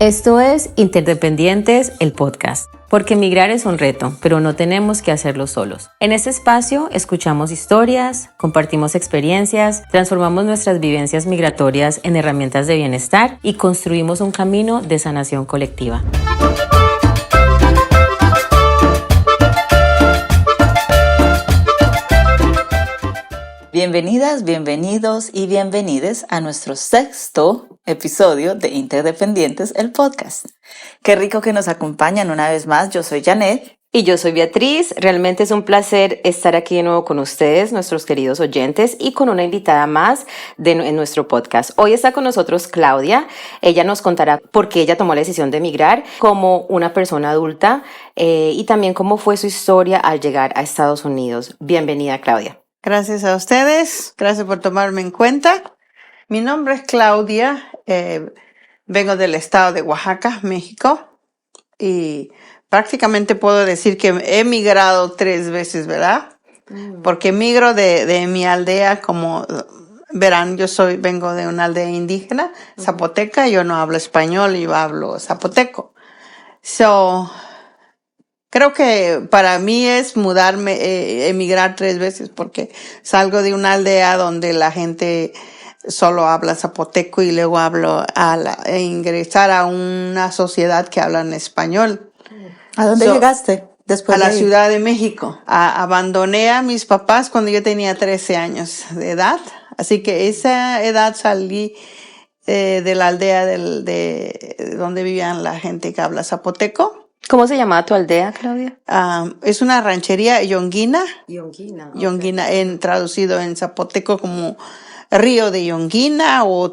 Esto es Interdependientes, el podcast. Porque emigrar es un reto, pero no tenemos que hacerlo solos. En este espacio escuchamos historias, compartimos experiencias, transformamos nuestras vivencias migratorias en herramientas de bienestar y construimos un camino de sanación colectiva. Bienvenidas, bienvenidos y bienvenides a nuestro sexto episodio de Interdependientes, el podcast. Qué rico que nos acompañan una vez más. Yo soy Janet. Y yo soy Beatriz. Realmente es un placer estar aquí de nuevo con ustedes, nuestros queridos oyentes, y con una invitada más en nuestro podcast. Hoy está con nosotros Claudia. Ella nos contará por qué ella tomó la decisión de emigrar como una persona adulta y también cómo fue su historia al llegar a Estados Unidos. Bienvenida, Claudia. Gracias a ustedes, gracias por tomarme en cuenta. Mi nombre es Claudia, vengo del estado de Oaxaca, México, y prácticamente puedo decir que he migrado 3 veces, ¿verdad? Porque migro de mi aldea, como verán, vengo de una aldea indígena, zapoteca, yo no hablo español, yo hablo zapoteco. Creo que para mí es emigrar 3 veces porque salgo de una aldea donde la gente solo habla zapoteco y luego ingresar a una sociedad que habla en español. ¿A dónde llegaste después a la Ciudad de México. Abandoné a mis papás cuando yo tenía 13 años de edad, así que esa edad salí de la aldea de donde vivían la gente que habla zapoteco. ¿Cómo se llamaba tu aldea, Claudia? Es una ranchería Yonguina. Yonguina, okay. Traducido en zapoteco como río de Yonguina o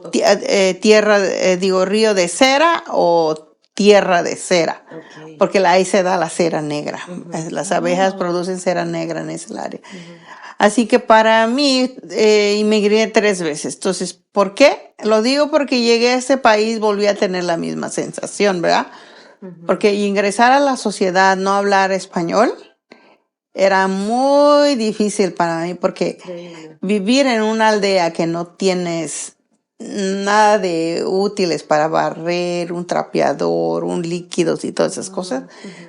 río de cera o tierra de cera. Okay. Porque ahí se da la cera negra. Uh-huh. Las abejas producen cera negra en ese área. Uh-huh. Así que para mí emigré 3 veces. Entonces, ¿por qué? Lo digo porque llegué a este país, volví a tener la misma sensación, ¿verdad? Porque ingresar a la sociedad, no hablar español, era muy difícil para mí porque vivir en una aldea que no tienes nada de útiles para barrer, un trapeador, un líquidos y todas esas cosas,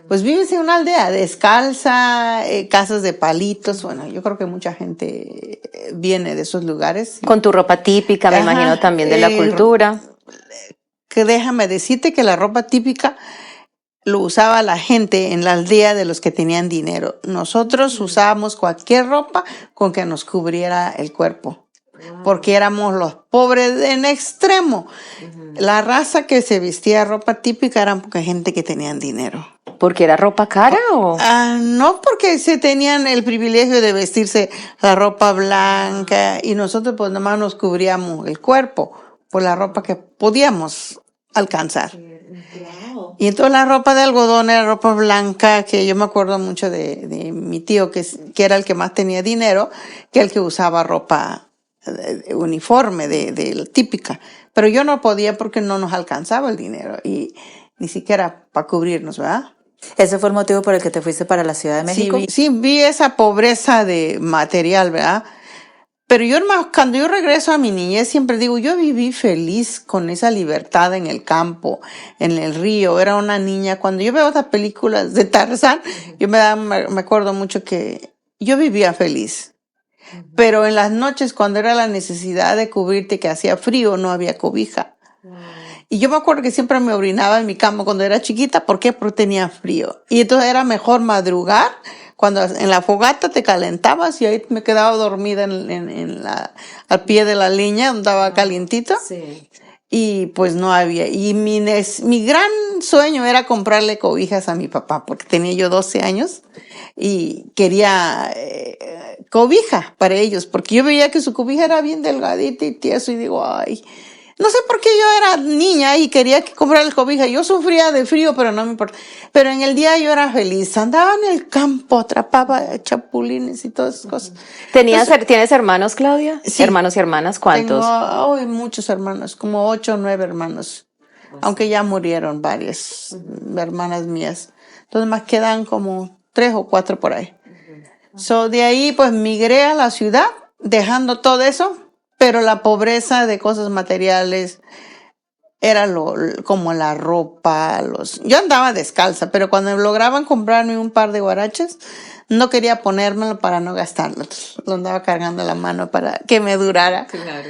pues vives en una aldea descalza, casas de palitos. Bueno, yo creo que mucha gente viene de esos lugares. Con tu ropa típica, me imagino también de la cultura. Que déjame decirte que la ropa típica lo usaba la gente en la aldea de los que tenían dinero. Nosotros usábamos cualquier ropa con que nos cubriera el cuerpo, porque éramos los pobres en extremo. La raza que se vestía ropa típica eran gente que tenían dinero. ¿Porque era ropa cara o...? No, porque se tenían el privilegio de vestirse la ropa blanca y nosotros pues nomás nos cubríamos el cuerpo por la ropa que podíamos alcanzar. Y entonces la ropa de algodón era ropa blanca, que yo me acuerdo mucho de mi tío, que era el que más tenía dinero, que el que usaba ropa uniforme, de típica. Pero yo no podía porque no nos alcanzaba el dinero, y ni siquiera para cubrirnos, ¿verdad? ¿Ese fue el motivo por el que te fuiste para la Ciudad de México? Sí, vi esa pobreza de material, ¿verdad? Pero cuando yo regreso a mi niñez, siempre digo, yo viví feliz con esa libertad en el campo, en el río. Era una niña. Cuando yo veo otras películas de Tarzán, yo me acuerdo mucho que yo vivía feliz. Pero en las noches, cuando era la necesidad de cubrirte, que hacía frío, no había cobija. Y yo me acuerdo que siempre me orinaba en mi cama cuando era chiquita. ¿Por qué? Porque tenía frío. Y entonces era mejor madrugar. Cuando en la fogata te calentabas y ahí me quedaba dormida al pie de la leña donde estaba calientito. Sí. Y pues no había. Y mi gran sueño era comprarle cobijas a mi papá, porque tenía yo 12 años y quería cobija para ellos, porque yo veía que su cobija era bien delgadita y tieso y digo, ay... No sé por qué yo era niña y quería comprarle cobija. Yo sufría de frío, pero no me importa. Pero en el día yo era feliz. Andaba en el campo, atrapaba chapulines y todas esas cosas. ¿Tienes hermanos, Claudia? Sí. ¿Hermanos y hermanas? ¿Cuántos? Tengo muchos hermanos, como 8 o 9 hermanos. Aunque ya murieron varias hermanas mías. Entonces más quedan como 3 o 4 por ahí. De ahí pues migré a la ciudad, dejando todo eso. Pero la pobreza de cosas materiales era como la ropa, yo andaba descalza, pero cuando lograban comprarme un par de guaraches, no quería ponérmelo para no gastarlo. Entonces, lo andaba cargando en la mano para que me durara. Claro.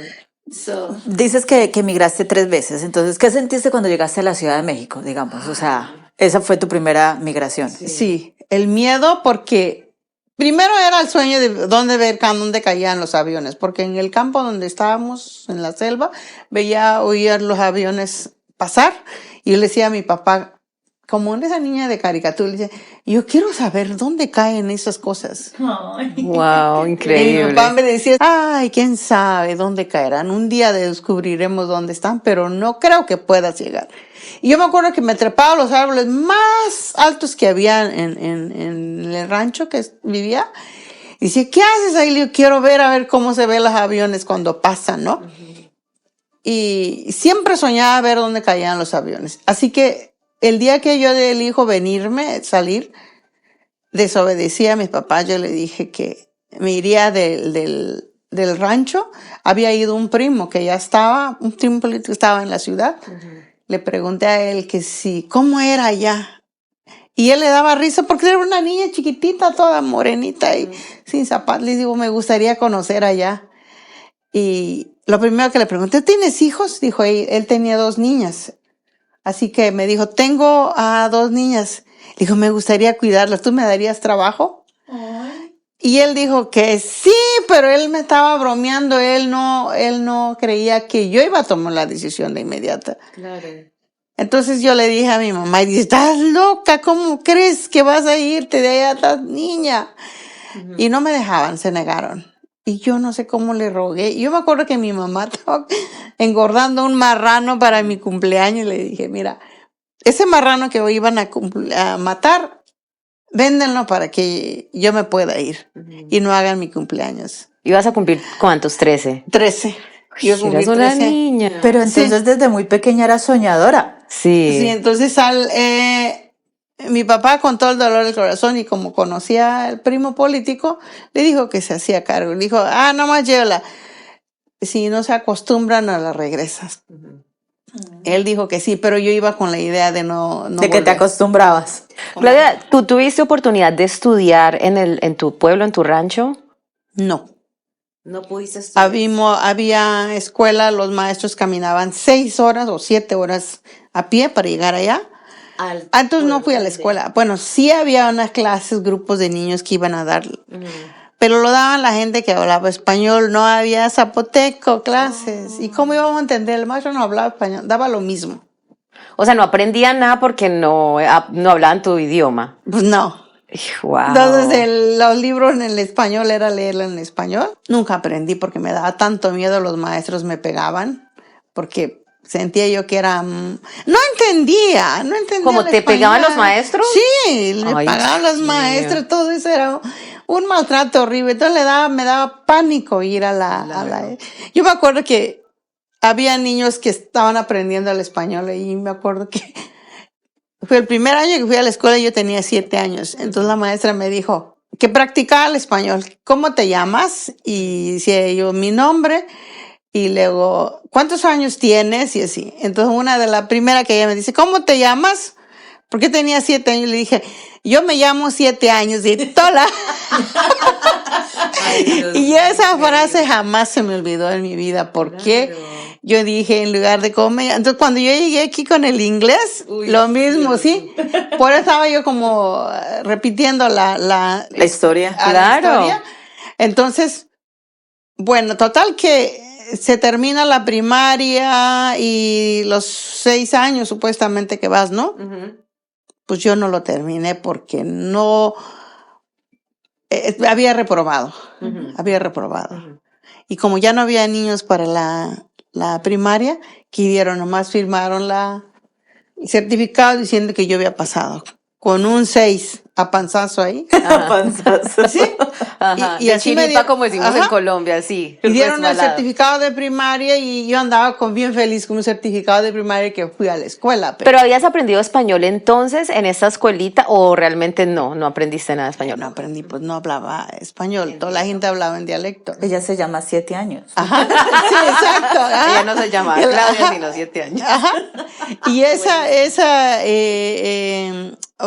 Dices que emigraste 3 veces, entonces, ¿qué sentiste cuando llegaste a la Ciudad de México, digamos? O sea, esa fue tu primera migración. Sí, el miedo porque primero era el sueño de dónde caían los aviones, porque en el campo donde estábamos, en la selva, oía los aviones pasar y yo le decía a mi papá, como esa niña de caricatura, le decía, yo quiero saber dónde caen esas cosas. Wow, Y mi increíble. papá me decía, ay, quién sabe dónde caerán. Un día descubriremos dónde están, pero no creo que puedas llegar. Y yo me acuerdo que me trepaba a los árboles más altos que había en el rancho que vivía. Y decía, ¿qué haces ahí? Yo quiero ver a ver cómo se ven los aviones cuando pasan, ¿no? Y siempre soñaba ver dónde caían los aviones. Así que el día que yo elijo salir, desobedecí a mis papás. Yo le dije que me iría del rancho. Había ido un primo que ya estaba, un primo político estaba en la ciudad. Le pregunté a él que sí, ¿cómo era allá? Y él le daba risa porque era una niña chiquitita, toda morenita y sin zapatos. Le digo, me gustaría conocer allá. Y lo primero que le pregunté, ¿tienes hijos? Dijo, él tenía 2 niñas. Así que me dijo, tengo a 2 niñas. Dijo, me gustaría cuidarlas. ¿Tú me darías trabajo? Y él dijo que sí, pero él me estaba bromeando. Él no creía que yo iba a tomar la decisión de inmediata. Claro. Entonces yo le dije a mi mamá, y dice, estás loca, ¿cómo crees que vas a irte de allá, estás niña? Y no me dejaban, se negaron. Y yo no sé cómo le rogué. Yo me acuerdo que mi mamá estaba engordando un marrano para mi cumpleaños y le dije, mira, ese marrano que hoy iban a matar, véndenlo para que yo me pueda ir y no hagan mi cumpleaños. ¿Ibas a cumplir cuántos? 13. 13. Yo cumplí Eras una 13. niña. Pero entonces desde muy pequeña eras soñadora. Sí. Sí, entonces mi papá con todo el dolor del corazón y como conocía al primo político, le dijo que se hacía cargo. Le dijo, nomás llévala. Si no se acostumbran, no la regresas. Él dijo que sí, pero yo iba con la idea de no de que te volver. acostumbrabas. Claudia, ¿tú tuviste oportunidad de estudiar en tu pueblo, en tu rancho? No. No pudiste estudiar. Había escuela, los maestros caminaban 6 horas o 7 horas a pie para llegar allá. Entonces no fui a la escuela. Bueno, sí había unas clases, grupos de niños que iban a dar, pero lo daban la gente que hablaba español. No había zapoteco, clases. ¿Y cómo íbamos a entender? El maestro no hablaba español, daba lo mismo. O sea, no aprendían nada porque no hablaban tu idioma. Pues no. Wow. Entonces los libros en el español era leerlo en español. Nunca aprendí porque me daba tanto miedo, los maestros me pegaban, porque sentía yo que era... No entendía ¿Cómo te pegaban los maestros? Sí, me pegaban los maestros, todo eso era un maltrato horrible. Entonces me daba pánico ir a la... Yo me acuerdo que había niños que estaban aprendiendo el español y me acuerdo que fue el primer año que fui a la escuela y yo tenía 7 años. Entonces la maestra me dijo que practicaba el español. ¿Cómo te llamas? Y decía yo mi nombre. Y luego, ¿cuántos años tienes? Y así. Entonces la primera que ella me dice, ¿cómo te llamas? Porque tenía 7 años. Le dije, yo me llamo 7 años. Y tola. Y esa frase jamás se me olvidó en mi vida. Porque yo dije, en lugar de comer. Entonces, cuando yo llegué aquí con el inglés, lo mismo, sí. Por eso estaba yo como repitiendo la historia. Claro. La historia. Entonces, bueno, total que se termina la primaria y los 6 años supuestamente que vas, ¿no? Pues yo no lo terminé porque no... había reprobado. Había reprobado. Y como ya no había niños para la primaria, nomás firmaron el certificado diciendo que yo había pasado con un 6. a panzazo ahí. Panzazo. Sí. Ajá. Y De así me chiripa, dio- como decimos en ajá. Colombia, sí. Y dieron el resbalado. certificado de primaria y yo andaba bien feliz con un certificado de primaria que fui a la escuela. ¿Pero habías aprendido español entonces en esta escuelita o realmente no aprendiste nada de español? no aprendí, pues no hablaba español. Toda la gente hablaba en dialecto. Ella se llama 7 años. Ajá. Sí, exacto. ajá. Ella no se llamaba Y Claudia, ajá. sino 7 años. Ajá. Y esa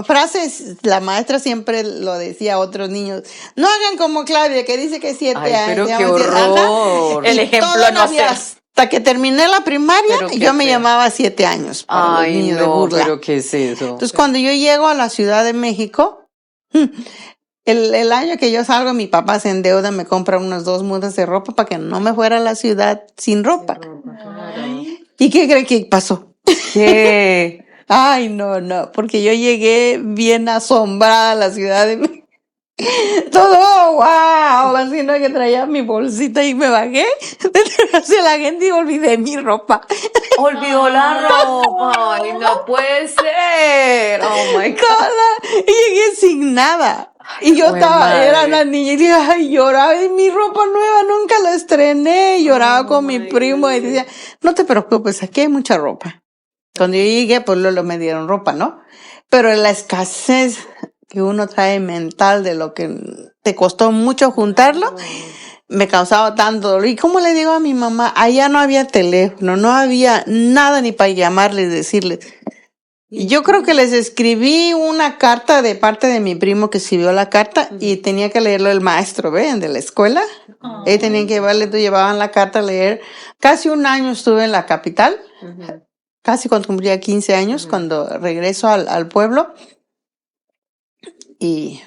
frase, la maestra siempre lo decía a otros niños. No hagan como Claudia, que dice que 7 Ay, años. pero se qué llama siete. Ajá. horror. El Y ejemplo toda no la vida, hacer. hasta que terminé la primaria, Pero qué yo me feo. llamaba 7 años para los Ay, niños de no, burla. pero ¿qué es eso? Entonces, cuando yo llego a la Ciudad de México, el año que yo salgo, mi papá se endeuda, me compra unas 2 mudas de ropa para que no me fuera a la ciudad sin ropa. ¿Y qué cree que pasó? ¿Qué? Ay, no, porque yo llegué bien asombrada a la Ciudad de México. Todo, wow, así no que traía mi bolsita y me bajé detrás de la gente y olvidé mi ropa. Olvidó la ropa. Ay, no puede ser. Oh my God. Y llegué sin nada. Y yo Jue estaba, madre. era una niña y dije, ay, lloraba y mi ropa nueva nunca la estrené. Y lloraba con mi primo y decía, no te preocupes, aquí hay mucha ropa. Cuando yo llegué, pues luego me dieron ropa, ¿no? Pero la escasez que uno trae mental de lo que te costó mucho juntarlo, me causaba tanto dolor. ¿Y cómo le digo a mi mamá? Allá no había teléfono, no había nada ni para llamarles, decirles. Y yo creo que les escribí una carta de parte de mi primo que escribió la carta y tenía que leerlo el maestro, ¿ven? De la escuela. Ellos tenían que llevaban la carta a leer. Casi un año estuve en la capital, casi cuando cumplía 15 años, cuando regreso al pueblo. Y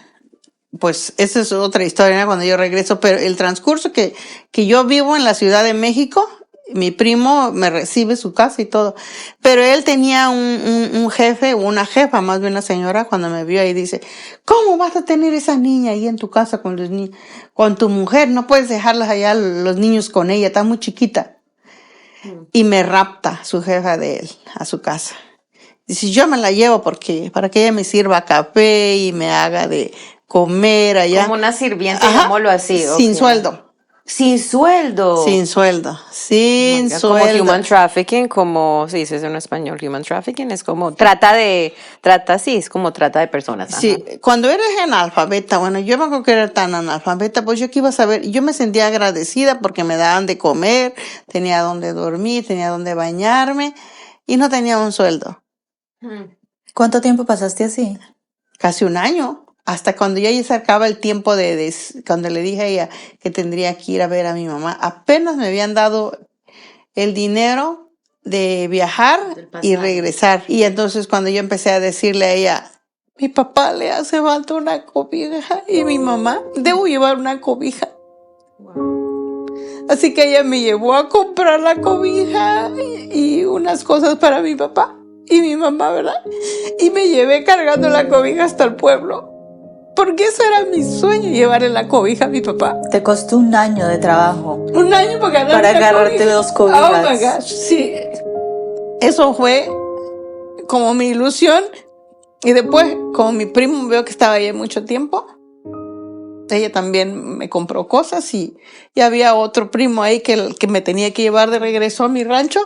pues esa es otra historia, ¿no? Cuando yo regreso, pero el transcurso que yo vivo en la Ciudad de México, mi primo me recibe su casa y todo, pero él tenía un jefe, una jefa, más bien una señora, cuando me vio ahí dice, ¿cómo vas a tener esa niña ahí en tu casa con los niños, con tu mujer? No puedes dejarlas allá los niños con ella, está muy chiquita. Y me rapta su jefa de él a su casa. Dice, yo me la llevo porque para que ella me sirva café y me haga de comer allá. Como una sirviente, Ajá, digámoslo así. sin ok. sueldo. Sin sueldo. Sin sueldo. Sin Oiga, como sueldo. human trafficking, como se dice eso en español, human trafficking es como sí, es como trata de personas. Ajá. Sí, cuando eres analfabeta, bueno, yo me acuerdo que era tan analfabeta, pues yo que iba a saber, yo me sentía agradecida porque me daban de comer, tenía donde dormir, tenía donde bañarme y no tenía un sueldo. ¿Cuánto tiempo pasaste así? Casi un año, hasta cuando ya se acercaba el tiempo cuando le dije a ella que tendría que ir a ver a mi mamá, apenas me habían dado el dinero de viajar y regresar. Y entonces cuando yo empecé a decirle a ella, mi papá le hace falta una cobija y mi mamá, debo llevar una cobija. Así que ella me llevó a comprar la cobija y unas cosas para mi papá y mi mamá, ¿verdad? Y me llevé cargando la cobija hasta el pueblo. Porque eso era mi sueño, llevarle la cobija a mi papá. Te costó un año de trabajo. Un año para Para agarrarte 2 cobijas. Oh my gosh, sí. Eso fue como mi ilusión. Y después, como mi primo veo que estaba ahí mucho tiempo, ella también me compró cosas y había otro primo ahí que me tenía que llevar de regreso a mi rancho.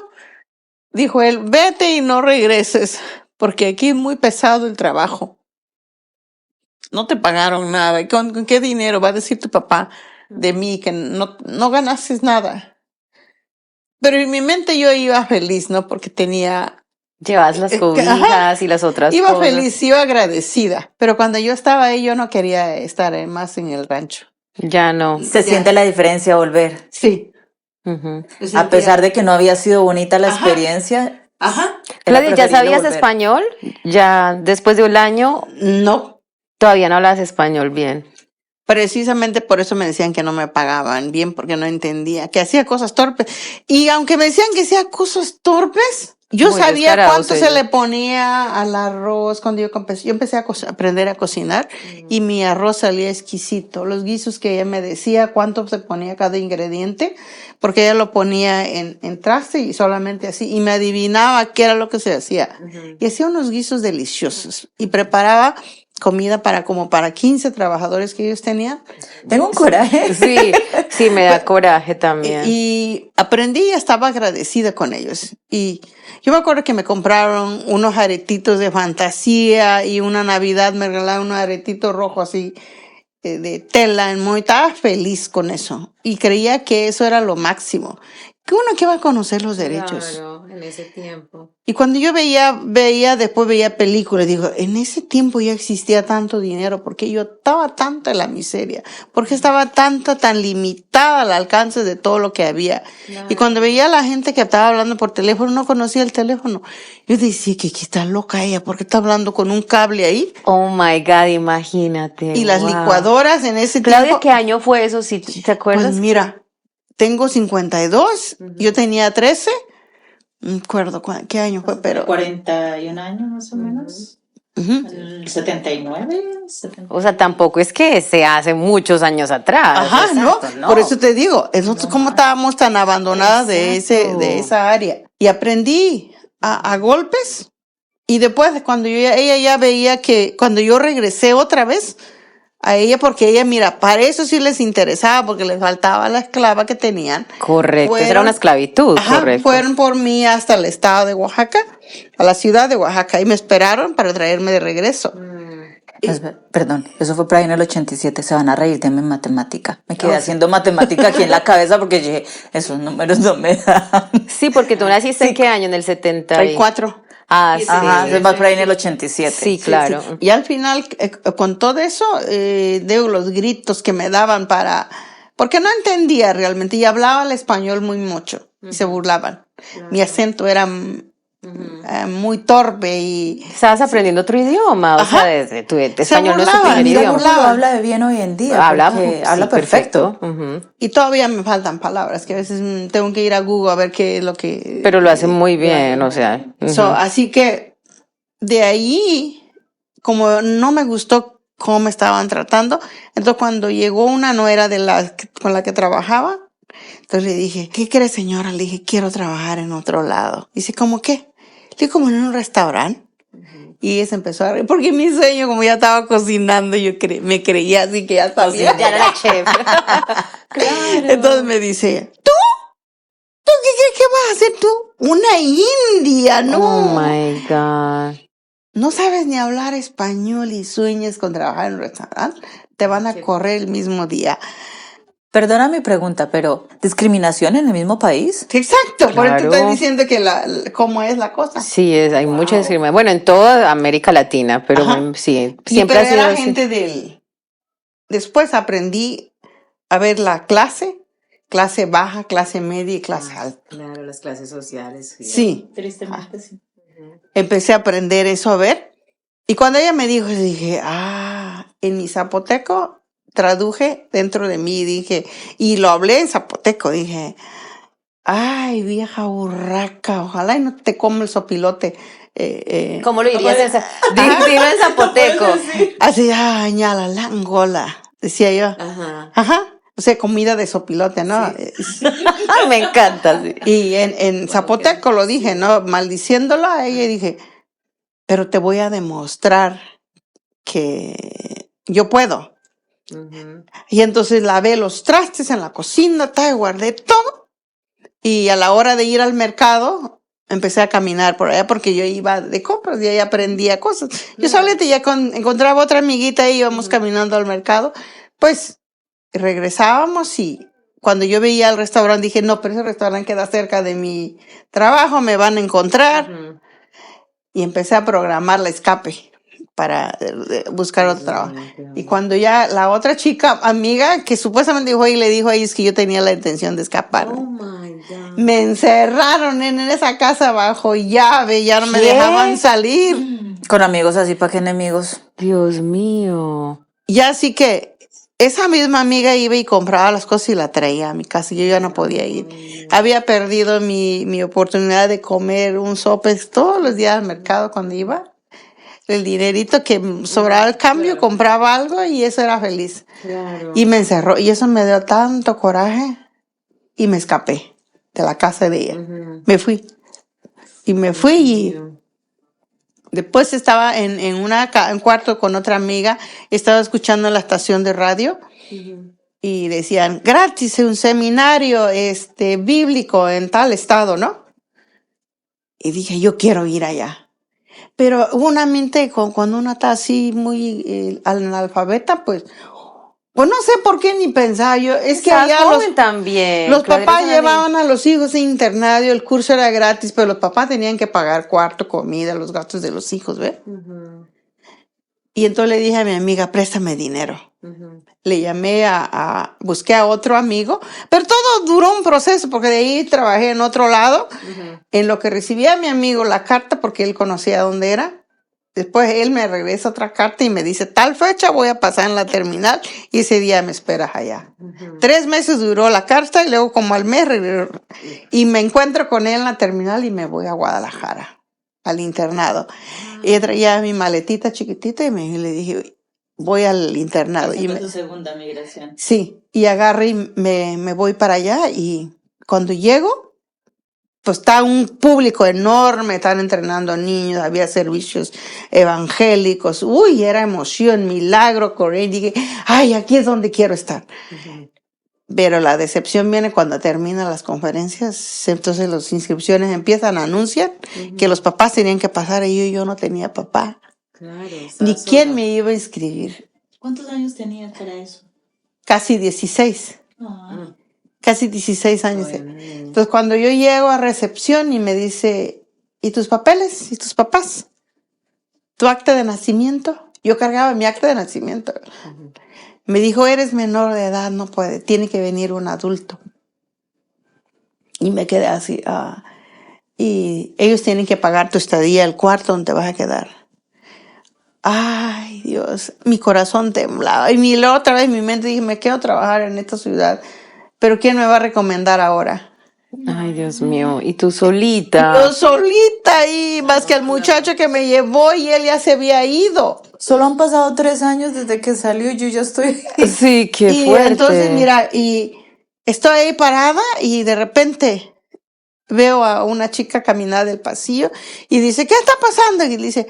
Dijo él, vete y no regreses, porque aquí es muy pesado el trabajo. No te pagaron nada. ¿Y con qué dinero va a decir tu papá de mí que no ganaste nada? Pero en mi mente yo iba feliz, ¿no? Porque tenía... Llevas las ajá, cobijas y las otras iba cosas. feliz, iba agradecida. Pero cuando yo estaba ahí, yo no quería estar más en el rancho. Ya no. Se siente la diferencia volver. Sí. Ujú. A pesar de que no había sido bonita la Ajá. experiencia. Ajá. era Claudia, ¿ya preferible sabías volver. español? Ya después de un año No. todavía no hablas español bien. Precisamente por eso me decían que no me pagaban bien, porque no entendía, que hacía cosas torpes. Y aunque me decían que hacía cosas torpes, yo Muy sabía descarados cuánto se ellos. le ponía al arroz cuando yo empecé a aprender a cocinar y mi arroz salía exquisito. Los guisos que ella me decía, cuánto se ponía cada ingrediente, porque ella lo ponía en traste y solamente así, y me adivinaba qué era lo que se hacía. Y hacía unos guisos deliciosos y preparaba comida para 15 trabajadores que ellos tenían. Tengo un coraje. Sí, me da coraje también. Y aprendí y estaba agradecida con ellos. Y yo me acuerdo que me compraron unos aretitos de fantasía y una Navidad me regalaron unos aretitos rojos así de tela. Estaba feliz con eso. Y creía que eso era lo máximo. Que uno que va a conocer los derechos. Claro, en ese tiempo. Y cuando yo después veía películas, digo, en ese tiempo ya existía tanto dinero, porque yo estaba tanto en la miseria, porque estaba tan limitada al alcance de todo lo que había. Claro. Y cuando veía a la gente que estaba hablando por teléfono, no conocía el teléfono. Yo decía que está loca ella, porque está hablando con un cable ahí. Oh my God, imagínate. Y las wow. licuadoras en ese Claudia, tiempo. ¿qué año fue eso? Si te acuerdas. Pues mira, tengo 52, yo tenía 13. No me acuerdo qué año fue, pero 41 años más o menos. El 79. O sea, tampoco es que se hace muchos años atrás. Ajá, exacto, ¿no? no. Por eso te digo, nosotros como estábamos tan abandonadas de esa área. Y aprendí a golpes. Y después, cuando ella ya veía que cuando yo regresé otra vez a ella, porque ella, mira, para eso sí les interesaba, porque les faltaba la esclava que tenían. Correcto, esa era una esclavitud, Ajá, correcto. fueron por mí hasta el estado de Oaxaca, a la ciudad de Oaxaca, y me esperaron para traerme de regreso. Perdón, eso fue por ahí en el 87, se van a reír de mi matemática. Me quedé haciendo matemática aquí en la cabeza porque yo dije, esos números no me dan. Sí, porque tú naciste en qué año, en el 70. 34. Ah, sí. Ajá, se va por ahí en el 87. Sí, claro. Sí. Y al final, con todo eso, digo, los gritos que me daban porque no entendía realmente, y hablaba el español muy mucho, y se burlaban. Claro. Mi acento era muy torpe y... Estabas aprendiendo otro idioma, o sea, desde tu español no es tu primer idioma. Lo habla de bien hoy en día, habla perfecto. Y todavía me faltan palabras, que a veces tengo que ir a Google a ver qué es lo que... Pero lo hace muy bien, o sea. Así que de ahí, como no me gustó cómo me estaban tratando, entonces cuando llegó una nuera con la que trabajaba, entonces le dije, ¿qué crees, señora? Le dije, quiero trabajar en otro lado. Dice, ¿cómo qué? Le dije, como en un restaurante. Y ella se empezó a reír, porque mi sueño, como ya estaba cocinando, yo me creía así que ya sabía. Ya era la chef. Claro. Entonces me dice, ¿tú qué crees que vas a hacer tú? Una india, ¿no? Oh my God. No sabes ni hablar español y sueñas con trabajar en un restaurante. Te van a correr el mismo día. Perdona mi pregunta, pero ¿discriminación en el mismo país? Exacto, claro. Por eso te estoy diciendo que cómo es la cosa. Sí, hay mucha discriminación. Bueno, en toda América Latina, pero sí, siempre ha sido así. Gente Después aprendí a ver la clase baja, clase media y clase alta. Claro, las clases sociales. Sí. Tristemente sí. Empecé a aprender eso a ver. Y cuando ella me dijo, dije, en mi zapoteco traduje dentro de mí, dije, y lo hablé en zapoteco, dije, ay, vieja burraca, ojalá y no te come el sopilote. ¿Cómo lo dirías Dilo en zapoteco. Así, ñala, la angola, decía yo. Ajá. O sea, comida de sopilote, ¿no? Sí. Me encanta, sí. Y en zapoteco lo dije, ¿no? Maldiciéndola a ella, dije, pero te voy a demostrar que yo puedo. Y entonces lavé los trastes en la cocina, guardé todo. Y a la hora de ir al mercado, empecé a caminar por allá porque yo iba de compras y ahí aprendía cosas. Yo solita ya encontraba otra amiguita y íbamos caminando al mercado. Pues regresábamos y cuando yo veía el restaurante dije, no, pero ese restaurante queda cerca de mi trabajo, me van a encontrar. Y empecé a programar la escape para buscar otro trabajo. Y cuando ya la otra chica, amiga, que supuestamente le dijo a ellos que yo tenía la intención de escapar. Oh my God. Me encerraron en esa casa bajo llave, ya no me dejaban salir. Con amigos así, ¿para qué enemigos? Dios mío. Y así que esa misma amiga iba y compraba las cosas y la traía a mi casa. Yo ya no podía ir. Había perdido mi oportunidad de comer un sopes todos los días al mercado cuando iba. El dinerito que sobraba el cambio, compraba algo y eso era feliz. Claro. Y me encerró. Y eso me dio tanto coraje. Y me escapé de la casa de ella. Me fui. Y me fui Después estaba en un cuarto con otra amiga, estaba escuchando la estación de radio y decían, gratis, un seminario bíblico en tal estado, ¿no? Y dije, yo quiero ir allá. Pero una mente, cuando uno está así muy analfabeta, pues no sé por qué ni pensaba yo. Es que Estás allá joven también. los Claudia, papás eres una niña. llevaban a los hijos a internado, el curso era gratis, pero los papás tenían que pagar cuarto, comida, los gastos de los hijos, ¿ves? Y entonces le dije a mi amiga, préstame dinero. Le llamé busqué a otro amigo, pero todo duró un proceso, porque de ahí trabajé en otro lado, en lo que recibía a mi amigo la carta, porque él conocía dónde era. Después él me regresa otra carta y me dice, tal fecha voy a pasar en la terminal y ese día me esperas allá. 3 meses duró la carta y luego como al mes y me encuentro con él en la terminal y me voy a Guadalajara, al internado. Y traía mi maletita chiquitita y le dije, voy al internado. Esa fue tu segunda migración. Sí, y agarré y me voy para allá y cuando llego, pues está un público enorme, están entrenando niños, había servicios evangélicos, uy, era emoción, milagro, correr, y dije, ay, aquí es donde quiero estar. Pero la decepción viene cuando terminan las conferencias, entonces las inscripciones empiezan a anunciar que los papás tenían que pasar y yo no tenía papá. Claro, Ni quién me iba a inscribir. ¿Cuántos años tenías para eso? Casi 16. Casi 16 años. Bueno. Entonces, cuando yo llego a recepción y me dice, ¿y tus papeles? ¿Y tus papás? ¿Tu acta de nacimiento? Yo cargaba mi acta de nacimiento. Me dijo, eres menor de edad, no puede, tiene que venir un adulto. Y me quedé así. Y ellos tienen que pagar tu estadía, el cuarto donde te vas a quedar. Ay, Dios, mi corazón temblaba. Y la otra vez mi mente dije, me quiero trabajar en esta ciudad. Pero ¿quién me va a recomendar ahora? Ay, Dios mío. ¿Y tú solita? Yo solita y más que el muchacho que me llevó y él ya se había ido. Solo han pasado 3 años desde que salió y yo ya estoy... Sí, qué Y fuerte. entonces, mira, y estoy ahí parada y de repente veo a una chica caminar del pasillo y dice, ¿qué está pasando? Y dice,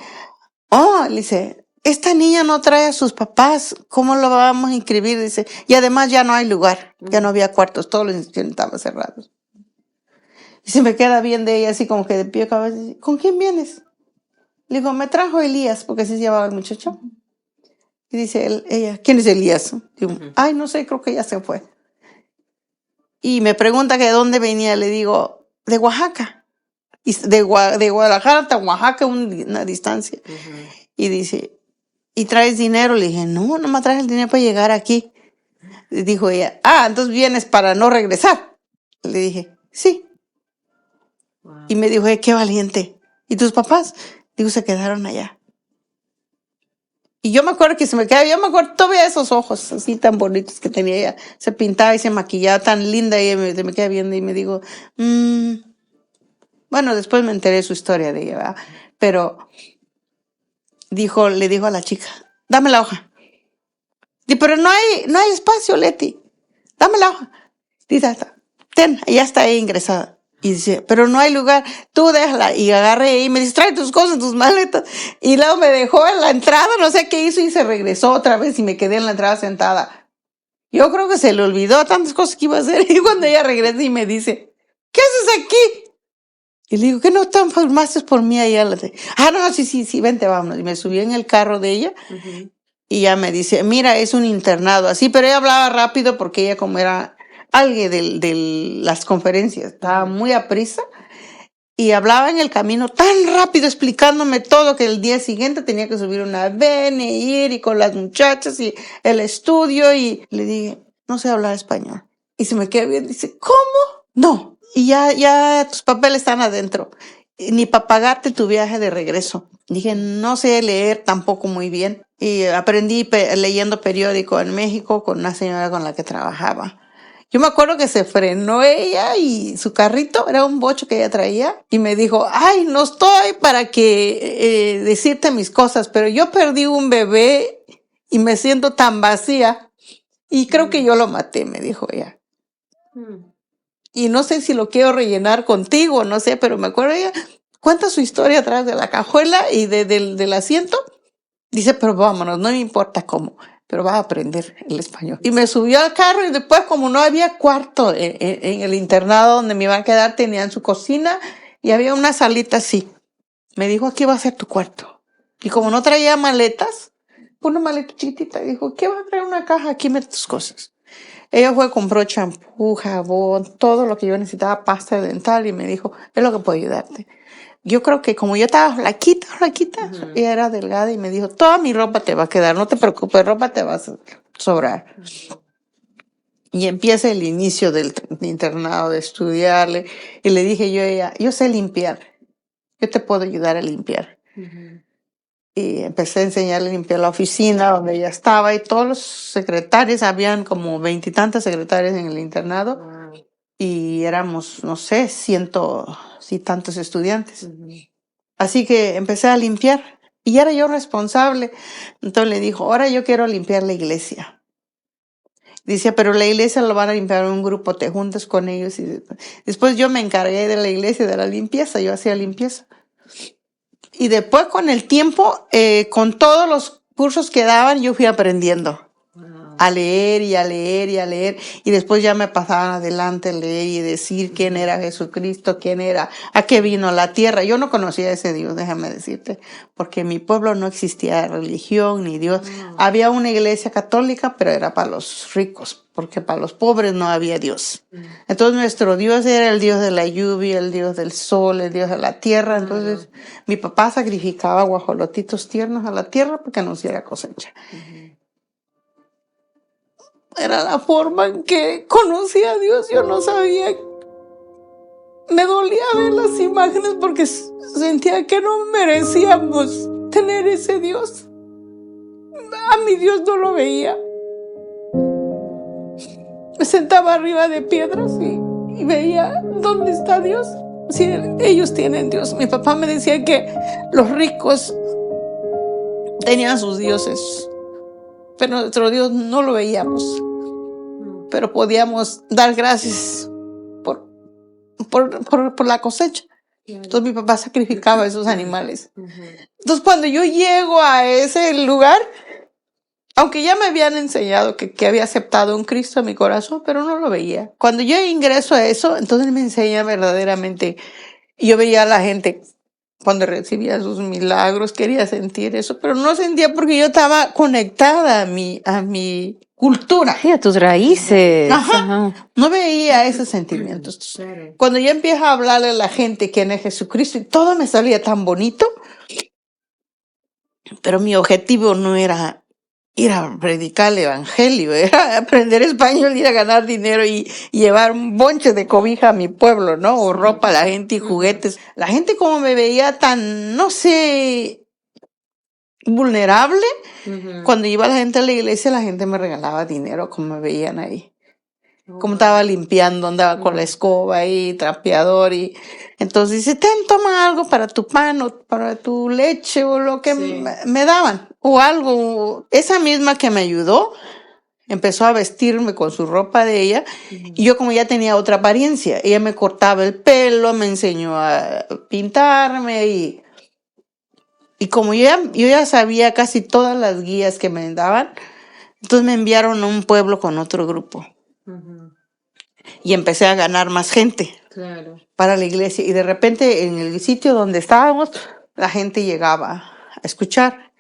esta niña no trae a sus papás, ¿cómo lo vamos a inscribir? Dice, y además ya no hay lugar, ya no había cuartos, todos los inscripciones estaban cerrados. Y se me queda bien de ella así como que de pie cabeza, ¿con quién vienes? Le digo, me trajo Elías, porque así se llamaba el muchacho. Y dice ella, ¿quién es Elías? Digo, ay, no sé, creo que ya se fue. Y me pregunta que de dónde venía, le digo, de Oaxaca. Y de Guadalajara hasta Oaxaca, una distancia. Y dice, ¿y traes dinero? Le dije, no, nomás traes el dinero para llegar aquí. Y dijo ella, entonces vienes para no regresar. Le dije, sí. Wow. Y me dijo, qué valiente. ¿Y tus papás? Digo, se quedaron allá. Y yo me acuerdo que yo me acuerdo todavía esos ojos así tan bonitos que tenía ella. Se pintaba y se maquillaba tan linda y se me queda viendo y me digo, bueno, después me enteré su historia de ella, ¿verdad? Pero le dijo a la chica, dame la hoja. Dice, pero no hay espacio, Leti. Dame la hoja. Dice, ten, ya está ahí ingresada. Y dice, pero no hay lugar, tú déjala. Y agarré y me dice, trae tus cosas, tus maletas. Y luego me dejó en la entrada, no sé qué hizo, y se regresó otra vez y me quedé en la entrada sentada. Yo creo que se le olvidó tantas cosas que iba a hacer. Y cuando ella regresa y me dice, ¿qué haces aquí? Y le digo, ¿qué no tan formaste por mí allá? No, sí, vente, vámonos. Y me subí en el carro de ella. Y ella me dice, mira, es un internado así, pero ella hablaba rápido porque ella como era alguien de las conferencias, estaba muy aprisa y hablaba en el camino tan rápido explicándome todo que el día siguiente tenía que subir una van y ir y con las muchachas y el estudio y le dije, no sé hablar español. Y se me queda bien, dice, ¿cómo? No, y ya tus papeles están adentro, ni para pagarte tu viaje de regreso. Dije, no sé leer tampoco muy bien. Y aprendí leyendo periódico en México con una señora con la que trabajaba. Yo me acuerdo que se frenó ella y su carrito, era un bocho que ella traía, y me dijo, ay, no estoy para que decirte mis cosas, pero yo perdí un bebé y me siento tan vacía. Y creo que yo lo maté, me dijo ella. Y no sé si lo quiero rellenar contigo, no sé, pero me acuerdo ella cuenta su historia atrás de la cajuela y del asiento. Dice, pero vámonos, no me importa cómo, pero vas a aprender el español. Y me subió al carro y después, como no había cuarto en el internado donde me iban a quedar, tenían su cocina y había una salita así. Me dijo, aquí va a ser tu cuarto. Y como no traía maletas, una maleta chiquitita, dijo, ¿qué va a traer una caja? Aquí mete tus cosas. Ella fue, compró champú, jabón, todo lo que yo necesitaba, pasta dental, y me dijo, es lo que puedo ayudarte. Yo creo que como yo estaba flaquita, ella era delgada y me dijo, toda mi ropa te va a quedar, no te preocupes, ropa te va a sobrar. Y empieza el inicio del internado, de estudiarle, y le dije yo a ella, yo sé limpiar, yo te puedo ayudar a limpiar. Y empecé a enseñarle a limpiar la oficina donde ella estaba, y todos los secretarios, habían como 20 y tantas secretarias en el internado, y éramos, no sé, 100 y tantos estudiantes. Así que empecé a limpiar, y era yo responsable. Entonces le dijo, ahora yo quiero limpiar la iglesia. Dice, pero la iglesia lo van a limpiar en un grupo, te juntas con ellos. Y después yo me encargué de la iglesia, de la limpieza, yo hacía limpieza. Y después con el tiempo, con todos los cursos que daban, yo fui aprendiendo a leer y a leer y a leer. Y después ya me pasaban adelante a leer y decir quién era Jesucristo, quién era, a qué vino la tierra. Yo no conocía a ese Dios, déjame decirte, porque en mi pueblo no existía religión ni Dios. Había una iglesia católica, pero era para los ricos, porque para los pobres no había Dios. Entonces nuestro Dios era el Dios de la lluvia, el Dios del sol, el Dios de la tierra. Entonces mi papá sacrificaba guajolotitos tiernos a la tierra porque nos diera cosecha. Era la forma en que conocí a Dios. Yo no sabía. Me dolía ver las imágenes porque sentía que no merecíamos tener ese Dios. A mi Dios no lo veía. Me sentaba arriba de piedras y veía dónde está Dios. Si ellos tienen Dios. Mi papá me decía que los ricos tenían sus dioses, pero nuestro Dios no lo veíamos. Pero podíamos dar gracias por la cosecha. Entonces mi papá sacrificaba esos animales. Entonces cuando yo llego a ese lugar, aunque ya me habían enseñado que había aceptado un Cristo en mi corazón, pero no lo veía. Cuando yo ingreso a eso, entonces me enseña verdaderamente. Yo veía a la gente cuando recibía sus milagros, quería sentir eso, pero no sentía porque yo estaba conectada a mi cultura. Sí, a tus raíces. Ajá. No veía esos sentimientos. Cuando yo empiezo a hablarle a la gente quién es Jesucristo, y todo me salía tan bonito, pero mi objetivo no era ir a predicar el evangelio, era aprender español, ir a ganar dinero y llevar un bonche de cobija a mi pueblo, ¿no? O ropa a la gente y juguetes. La gente como me veía tan, no sé, vulnerable. Cuando iba la gente a la iglesia, la gente me regalaba dinero, como me veían ahí. Como estaba limpiando, andaba con la escoba ahí, trapeador, y entonces dice, toma algo para tu pan o para tu leche o lo que me daban, o algo. Esa misma que me ayudó empezó a vestirme con su ropa de ella, y yo como ya tenía otra apariencia, ella me cortaba el pelo, me enseñó a pintarme, y como yo ya sabía casi todas las guías que me daban, entonces me enviaron a un pueblo con otro grupo. Y empecé a ganar más gente para la iglesia. Y de repente en el sitio donde estábamos, la gente llegaba a escuchar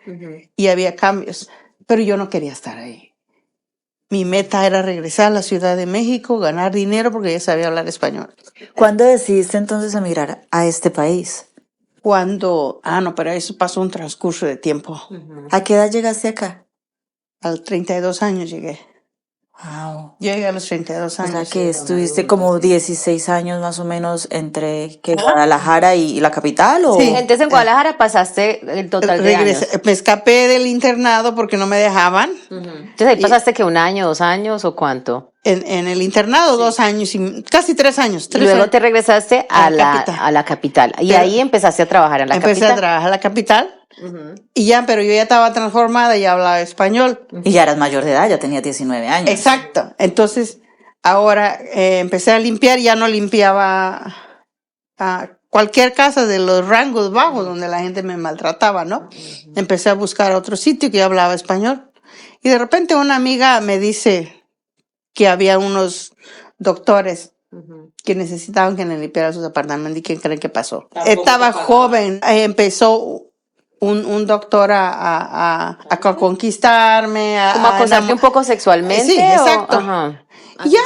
y había cambios. Pero yo no quería estar ahí. Mi meta era regresar a la Ciudad de México, ganar dinero porque ya sabía hablar español. ¿Cuándo decidiste entonces emigrar a este país? Pero eso pasó un transcurso de tiempo. ¿A qué edad llegaste acá? A los 32 años llegué. Wow. Yo llegué a los 32 años. O sea que estuviste como 16 años más o menos entre Guadalajara y la capital, ¿o? Sí. Entonces en Guadalajara pasaste el total de años. Me escapé del internado porque no me dejaban. Entonces ahí pasaste que 1 año, 2 años o cuánto. En el internado 2 años y casi 3 años. Y luego te regresaste a la capital. Y Pero ahí empezaste a trabajar en la capital. Empecé a trabajar en la capital. Pero yo ya estaba transformada, ya hablaba español. Y ya eras mayor de edad, ya tenías 19 años. Exacto. Entonces, ahora empecé a limpiar, ya no limpiaba cualquier casa de los rangos bajos donde la gente me maltrataba, ¿no? Empecé a buscar otro sitio que yo hablaba español. Y de repente una amiga me dice que había unos doctores que necesitaban que le limpiara sus apartamentos. ¿Y quién creen que pasó? Estaba joven, empezó un doctor a conquistarme, Como acosarte un poco sexualmente. Sí, exacto. Ajá. Y ya.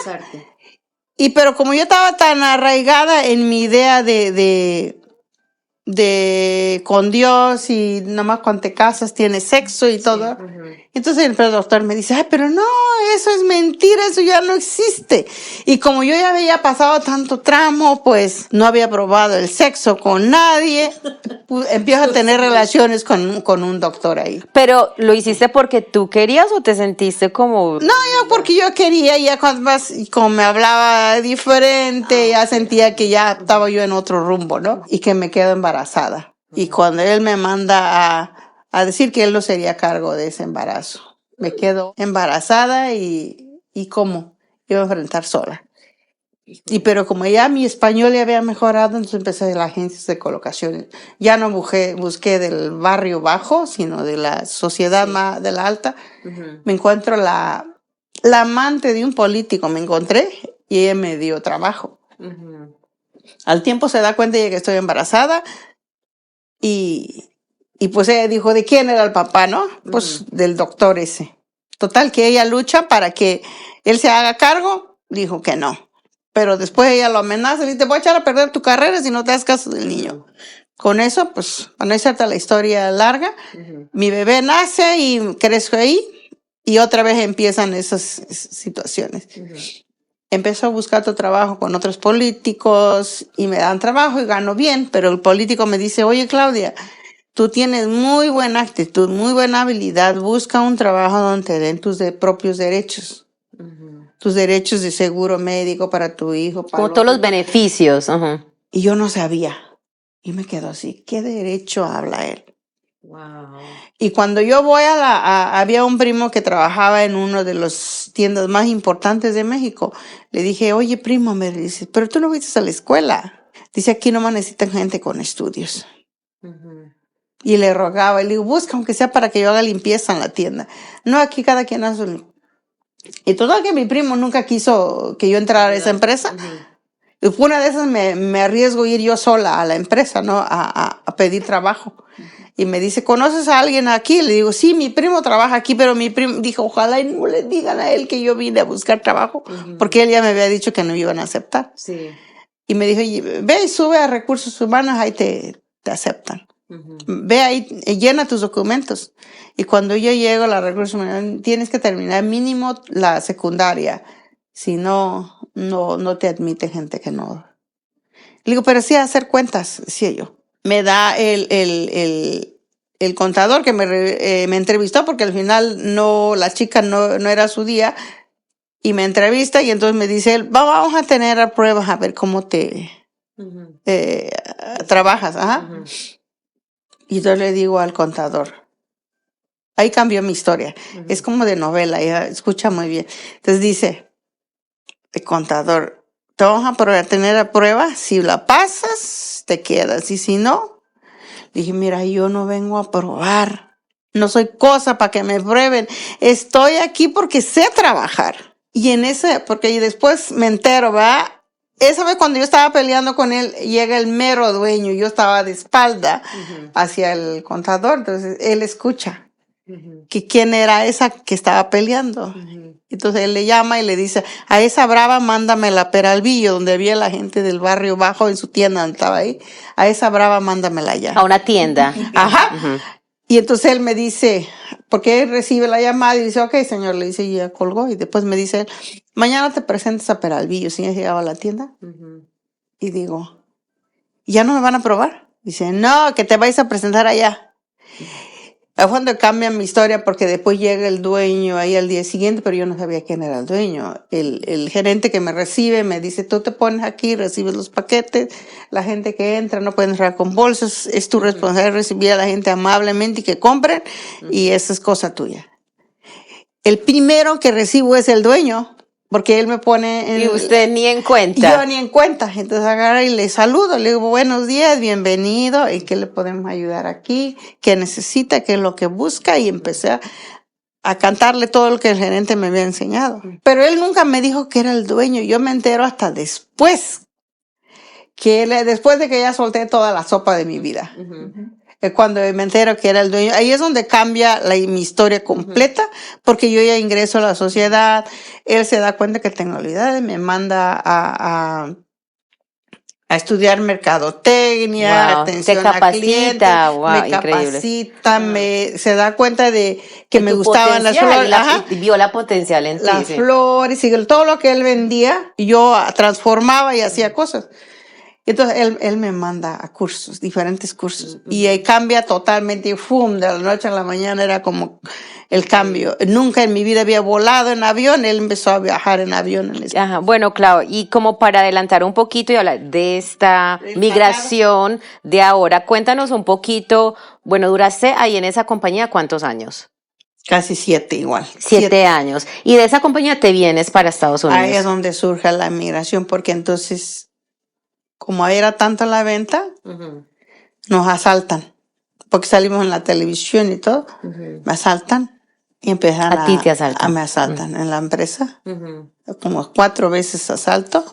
Y pero como yo estaba tan arraigada en mi idea de con Dios y nomás cuando te casas tienes sexo y todo. Entonces el doctor me dice, ay, pero no, eso es mentira, eso ya no existe. Y como yo ya había pasado tanto tramo, pues no había probado el sexo con nadie, empiezo a tener relaciones con un doctor ahí. Pero, ¿lo hiciste porque tú querías o te sentiste como...? No, yo porque yo quería, ya cuando más, como me hablaba diferente, ya sentía que ya estaba yo en otro rumbo, ¿no? Y que me quedo embarazada. Y cuando él me manda a decir que él no sería cargo de ese embarazo, me quedo embarazada y ¿cómo? Iba a enfrentar sola. Y pero como ya mi español ya había mejorado, entonces empecé las agencias de colocación. Ya no busqué del barrio bajo, sino de la sociedad más de la alta. Me encuentro la amante de un político, me encontré y ella me dio trabajo. Al tiempo se da cuenta de que estoy embarazada y pues ella dijo, ¿de quién era el papá, no? Pues del doctor ese. Total, que ella lucha para que él se haga cargo, dijo que no. Pero después ella lo amenaza y dice, te voy a echar a perder tu carrera si no te haces caso del niño. Con eso, pues, para no hacerte la historia larga, mi bebé nace y crezco ahí y otra vez empiezan esas situaciones. Empezó a buscar otro trabajo con otros políticos y me dan trabajo y gano bien, pero el político me dice, oye, Claudia, tú tienes muy buena actitud, muy buena habilidad, busca un trabajo donde te den tus propios derechos. Tus derechos de seguro médico para tu hijo. Para como todos los beneficios. Y yo no sabía. Y me quedo así, ¿qué derecho habla él? Wow. Y cuando yo voy había un primo que trabajaba en uno de las tiendas más importantes de México. Le dije, oye, primo, me dice, pero tú no fuiste a la escuela. Dice, aquí nomás necesitan gente con estudios. Y le rogaba, y le digo, busca aunque sea para que yo haga limpieza en la tienda. No, aquí cada quien hace un... Y todo que mi primo nunca quiso que yo entrara a esa empresa. Y fue una de esas me arriesgo a ir yo sola a la empresa, ¿no? A pedir trabajo. Y me dice, ¿conoces a alguien aquí? Le digo, sí, mi primo trabaja aquí, pero mi primo dijo, ojalá y no le digan a él que yo vine a buscar trabajo, porque él ya me había dicho que no me iban a aceptar. Sí. Y me dijo, ve y sube a Recursos Humanos, ahí te aceptan. Ve ahí, llena tus documentos. Y cuando yo llego a la Recursos Humanos, tienes que terminar mínimo la secundaria. Si no te admite gente que no. Le digo, pero sí a hacer cuentas, decía yo. Me da el contador que me entrevistó, porque al final la chica no era su día. Y me entrevista y entonces me dice él, vamos a tener pruebas a ver cómo te trabajas. Y yo le digo al contador, ahí cambió mi historia. Es como de novela, ella escucha muy bien. Entonces dice, el contador, te vamos a tener a prueba, si la pasas, te quedas, y si no, dije, mira, yo no vengo a probar, no soy cosa para que me prueben, estoy aquí porque sé trabajar. Y porque después me entero, ¿verdad? Esa vez cuando yo estaba peleando con él, llega el mero dueño, yo estaba de espalda hacia el contador, entonces él escucha que quién era esa que estaba peleando. Entonces él le llama y le dice, a esa brava mándamela a Peralvillo, donde había la gente del barrio bajo en su tienda, donde estaba ahí, a esa brava mándamela allá. A una tienda. Y entonces él me dice, porque él recibe la llamada y dice, ok, señor, le dice, y ya colgó. Y después me dice, mañana te presentas a Peralvillo, si ya llegaba a la tienda. Y digo, ¿ya no me van a probar? Dice, no, que te vais a presentar allá. Es cuando cambia mi historia, porque después llega el dueño ahí al día siguiente, pero yo no sabía quién era el dueño. El gerente que me recibe me dice, tú te pones aquí, recibes los paquetes, la gente que entra no puede entrar con bolsas, es tu responsabilidad recibir a la gente amablemente y que compren, y esa es cosa tuya. El primero que recibo es el dueño, porque él me pone Y usted ni en cuenta. Yo ni en cuenta. Entonces agarro y le saludo, le digo buenos días, bienvenido, ¿en qué le podemos ayudar aquí? ¿Qué necesita? ¿Qué es lo que busca? Y empecé a cantarle todo lo que el gerente me había enseñado. Pero él nunca me dijo que era el dueño. Yo me entero hasta después, después de que ya solté toda la sopa de mi vida. Es cuando me entero que era el dueño. Ahí es donde cambia mi historia completa, porque yo ya ingreso a la sociedad. Él se da cuenta que tengo habilidades, me manda a estudiar mercadotecnia, Wow, atención te al cliente, capacita, wow, me increíble. capacita, se da cuenta de que me Tu gustaban las potencial, flores, y vio la potencial en ti, las sí. flores y todo lo que él vendía, yo transformaba y hacía cosas. Entonces él me manda a cursos, diferentes cursos, y ahí cambia totalmente, y ¡fum! De la noche a la mañana era como el cambio. Nunca en mi vida había volado en avión, él empezó a viajar en avión. Ajá, bueno, claro, y como para adelantar un poquito y hablar de esta migración de ahora, cuéntanos un poquito, bueno, duraste ahí en esa compañía, ¿cuántos años? Casi 7 igual. 7 años. Y de esa compañía te vienes para Estados Unidos. Ahí es donde surge la migración, porque entonces, como era tanta la venta, nos asaltan, porque salimos en la televisión y todo, me asaltan y empiezan A ti te asaltan. me asaltan en la empresa, como 4 veces asalto,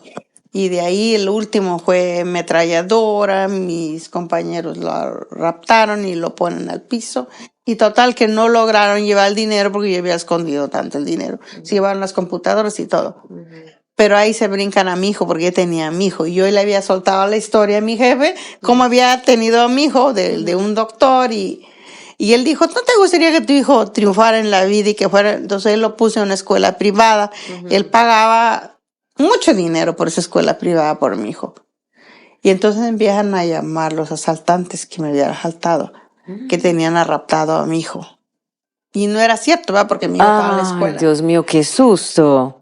y de ahí el último fue metralladora, mis compañeros lo raptaron y lo ponen al piso, y total que no lograron llevar el dinero porque yo había escondido tanto el dinero, se llevaron las computadoras y todo. Pero ahí se brincan a mi hijo, porque yo tenía a mi hijo. Y yo le había soltado la historia a mi jefe, cómo había tenido a mi hijo de un doctor. Y él dijo, ¿no te gustaría que tu hijo triunfara en la vida y que fuera? Entonces él lo puso en una escuela privada. Él pagaba mucho dinero por esa escuela privada por mi hijo. Y entonces empiezan a llamar los asaltantes que me habían asaltado, que tenían raptado a mi hijo. Y no era cierto, ¿verdad? Porque mi hijo estaba en la escuela. Ay, Dios mío, qué susto.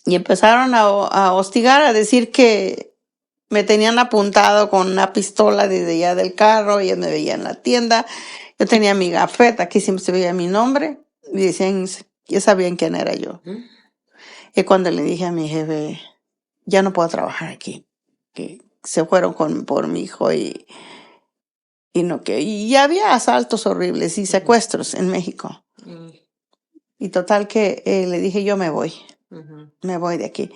Y empezaron a hostigar, a decir que me tenían apuntado con una pistola desde allá del carro, ellos me veían en la tienda, yo tenía mi gafeta, aquí siempre se veía mi nombre, y decían, ya sabían quién era yo. Y cuando le dije a mi jefe, ya no puedo trabajar aquí, que se fueron por mi hijo y ya había asaltos horribles y secuestros en México. Y total que le dije, yo me voy. Me voy de aquí.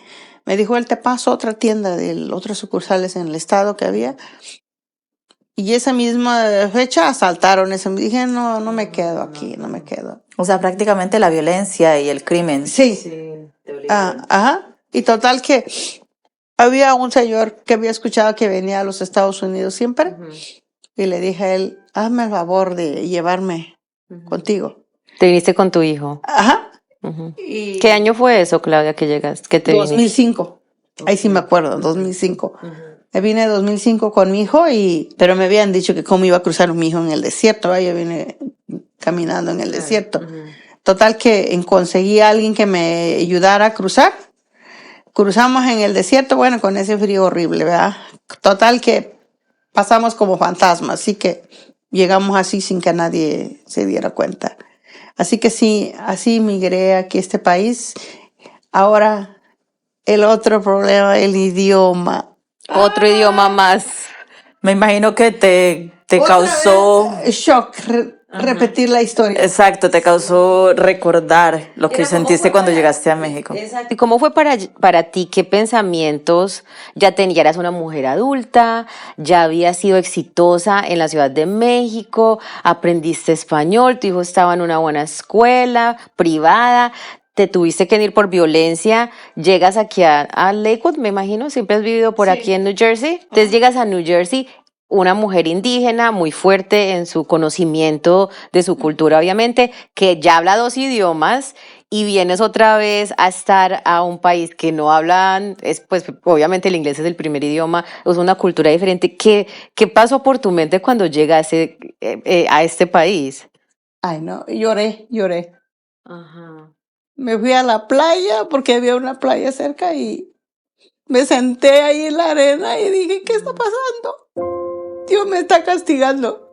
Me dijo, él te paso a otra tienda de otras sucursales en el estado que había. Y esa misma fecha asaltaron eso. Me dije, no me quedo aquí, no me quedo. O sea, prácticamente la violencia y el crimen. Sí. Ajá. Y total que había un señor que había escuchado que venía a los Estados Unidos siempre. Y le dije a él, hazme el favor de llevarme contigo. ¿Te viniste con tu hijo? Ajá. Y ¿qué año fue eso, Claudia, que llegaste? Que te 2005. Ahí sí me acuerdo, 2005. Me vine en 2005 con mi hijo, pero me habían dicho que cómo iba a cruzar mi hijo en el desierto. ¿Va? Yo vine caminando en el desierto. Total que conseguí a alguien que me ayudara a cruzar. Cruzamos en el desierto, bueno, con ese frío horrible, ¿verdad? Total que pasamos como fantasmas, así que llegamos así sin que nadie se diera cuenta. Así que sí, así migré aquí a este país. Ahora, el otro problema, el idioma. Otro idioma más. Me imagino que te causó shock repetir la historia. Exacto, te causó recordar lo que sentiste cuando llegaste a México. Exacto. ¿Y cómo fue para ti? ¿Qué pensamientos? Ya eras una mujer adulta, ya habías sido exitosa en la Ciudad de México, aprendiste español, tu hijo estaba en una buena escuela privada, te tuviste que ir por violencia, llegas aquí a Lakewood, me imagino, siempre has vivido por aquí en New Jersey, entonces llegas a New Jersey, una mujer indígena muy fuerte en su conocimiento de su cultura, obviamente, que ya habla 2 idiomas y vienes otra vez a estar a un país que no hablan, pues obviamente el inglés es el primer idioma, es una cultura diferente. ¿Qué pasó por tu mente cuando llegaste a este país? Ay, no, lloré. Ajá. Me fui a la playa porque había una playa cerca y me senté ahí en la arena y dije, ¿qué está pasando? Dios me está castigando.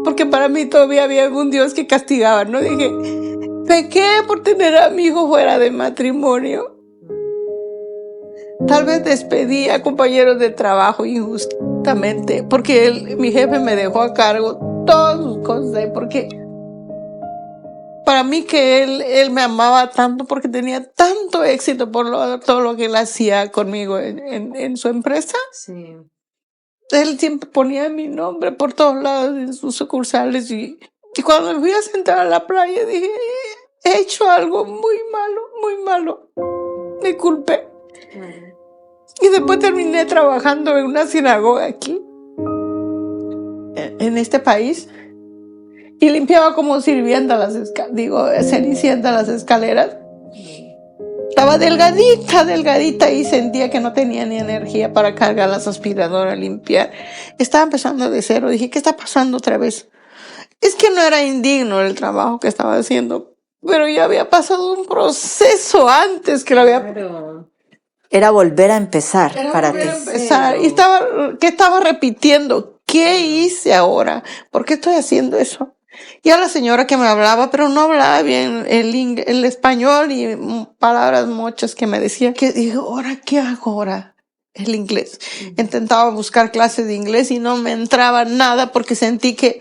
Porque para mí todavía había algún Dios que castigaba, ¿no? Dije, Pequé por tener a mi hijo fuera de matrimonio. Tal vez despedí a compañeros de trabajo injustamente, porque mi jefe me dejó a cargo todas sus cosas, porque para mí que él me amaba tanto porque tenía tanto éxito por todo lo que él hacía conmigo en su empresa. Sí. Él siempre ponía mi nombre por todos lados en sus sucursales y cuando me fui a sentar a la playa dije, he hecho algo muy malo, me culpé. Y después terminé trabajando en una sinagoga aquí, en este país, y limpiaba como sirvienta cenicienta las escaleras. Estaba delgadita y sentía que no tenía ni energía para cargar las aspiradoras, limpiar. Estaba empezando de cero. Dije, ¿qué está pasando otra vez? Es que no era indigno el trabajo que estaba haciendo, pero ya había pasado un proceso antes que lo había... Era volver a empezar para ti. Empezar. Y estaba repitiendo. ¿Qué hice ahora? ¿Por qué estoy haciendo eso? Y a la señora que me hablaba, pero no hablaba bien el español y palabras muchas que me decía, que digo, ¿ahora qué hago ahora? El inglés. Intentaba buscar clases de inglés y no me entraba nada porque sentí que,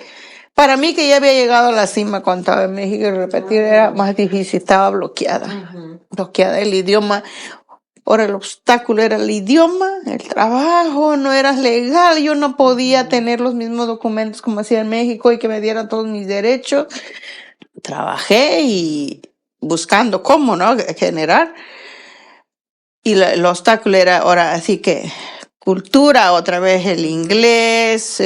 para mí que ya había llegado a la cima cuando estaba en México y repetir era más difícil, estaba bloqueada. Bloqueada el idioma. Ahora el obstáculo era el idioma, el trabajo, no era legal, yo no podía tener los mismos documentos como hacía en México y que me dieran todos mis derechos. Trabajé y buscando cómo, ¿no? Generar. Y el obstáculo era ahora, así que cultura, otra vez el inglés,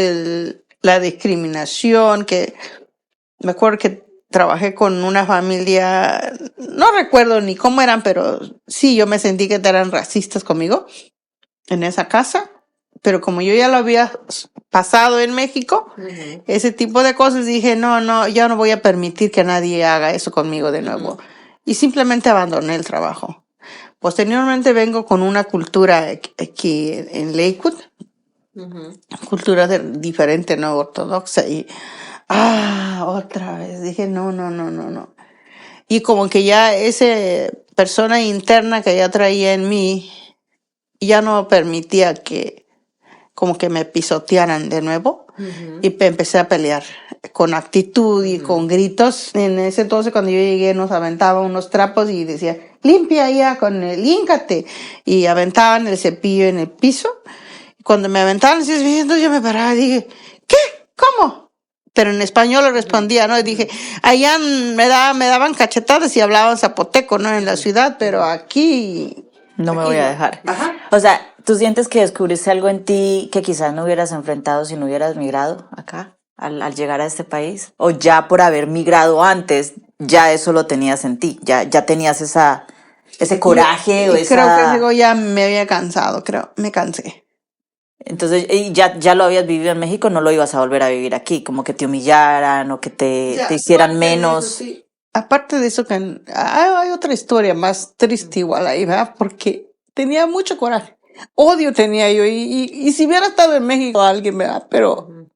la discriminación, que me acuerdo que trabajé con una familia, no recuerdo ni cómo eran, pero sí, yo me sentí que eran racistas conmigo en esa casa. Pero como yo ya lo había pasado en México, ese tipo de cosas, dije, no, ya no voy a permitir que nadie haga eso conmigo de nuevo. Y simplemente abandoné el trabajo. Posteriormente vengo con una cultura aquí en Lakewood, cultura diferente, no ortodoxa, y otra vez. Dije, no. Y como que ya esa persona interna que ya traía en mí, ya no permitía que como que me pisotearan de nuevo. Y empecé a pelear con actitud y con gritos. En ese entonces cuando yo llegué nos aventaban unos trapos y decía, limpia ya líncate. Y aventaban el cepillo en el piso. Y cuando me aventaban, entonces yo me paraba y dije, ¿qué? ¿Cómo? Pero en español le respondía, ¿no? Y dije, allá me daban cachetadas y hablaban zapoteco, ¿no? En la ciudad, pero aquí... No me voy a dejar. Ajá. O sea, ¿tú sientes que descubriste algo en ti que quizás no hubieras enfrentado si no hubieras migrado acá, al llegar a este país? ¿O ya por haber migrado antes, ya eso lo tenías en ti? ¿Ya tenías ese coraje o esa...? Creo que luego ya me había cansado, me cansé. Entonces, ¿y ya lo habías vivido en México, no lo ibas a volver a vivir aquí? Como que te humillaran o que te hicieran menos. Eso, sí. Aparte de eso, hay otra historia más triste igual ahí, ¿verdad? Porque tenía mucho coraje. Odio tenía yo. Y si hubiera estado en México alguien, ¿verdad? Pero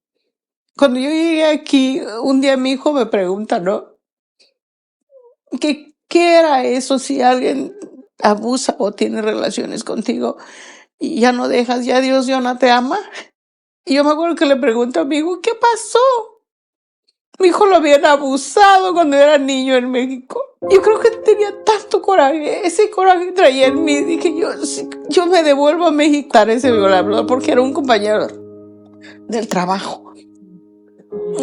cuando yo llegué aquí, un día mi hijo me pregunta, ¿no? ¿Qué era eso si alguien abusa o tiene relaciones contigo y ya no dejas, ya Dios ya no te ama? Y yo me acuerdo que le pregunto a mi hijo, ¿qué pasó? Mi hijo lo habían abusado cuando era niño en México. Yo creo que tenía tanto coraje, ese coraje que traía en mí. Dije, yo me devuelvo a México a ese violador porque era un compañero del trabajo.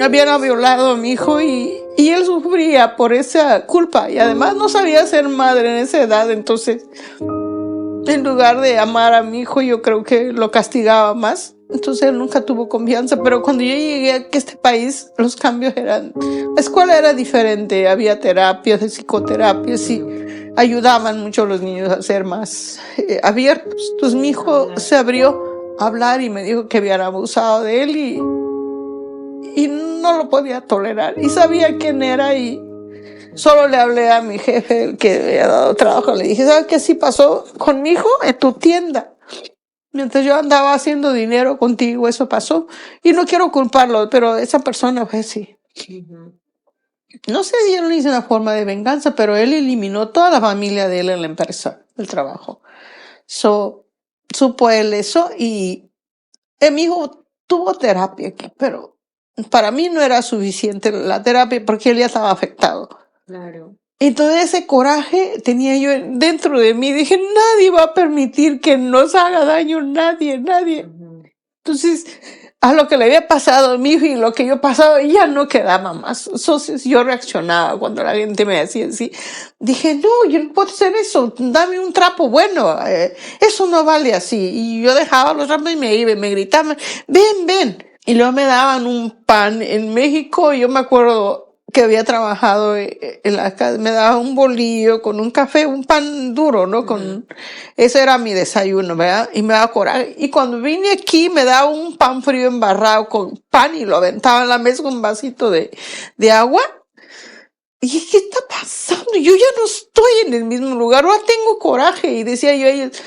Habían violado a mi hijo y él sufría por esa culpa. Y además no sabía ser madre en esa edad. Entonces, en lugar de amar a mi hijo, yo creo que lo castigaba más. Entonces él nunca tuvo confianza, pero cuando yo llegué a este país, los cambios la escuela era diferente, había terapias, psicoterapias y ayudaban mucho a los niños a ser más abiertos. Entonces mi hijo se abrió a hablar y me dijo que habían abusado de él y no lo podía tolerar. Y sabía quién era y solo le hablé a mi jefe, el que había dado trabajo, le dije, ¿sabes qué sí pasó con mi hijo en tu tienda? Mientras yo andaba haciendo dinero contigo, eso pasó. Y no quiero culparlo, pero esa persona fue así. No sé si él lo hizo de una forma de venganza, pero él eliminó toda la familia de él en la empresa, el trabajo. Supo él eso y mi hijo tuvo terapia aquí, pero para mí no era suficiente la terapia porque él ya estaba afectado. Claro. Entonces ese coraje tenía yo dentro de mí. Dije, nadie va a permitir que nos haga daño, nadie. Entonces, a lo que le había pasado a mi hijo y lo que yo pasado, ya no quedaba más. Entonces yo reaccionaba cuando la gente me decía así. Dije, no, yo no puedo hacer eso, dame un trapo bueno, eso no vale así. Y yo dejaba los trapos y me iba y me gritaban, ven. Y luego me daban un pan en México. Yo me acuerdo que había trabajado en la casa, me daba un bolillo con un café, un pan duro, ¿no? Ese era mi desayuno, ¿verdad? Y me daba coraje. Y cuando vine aquí, me daba un pan frío embarrado con pan y lo aventaba en la mesa con un vasito de agua. Y dije, ¿qué está pasando? Yo ya no estoy en el mismo lugar, ahora tengo coraje. Y decía yo a ellos,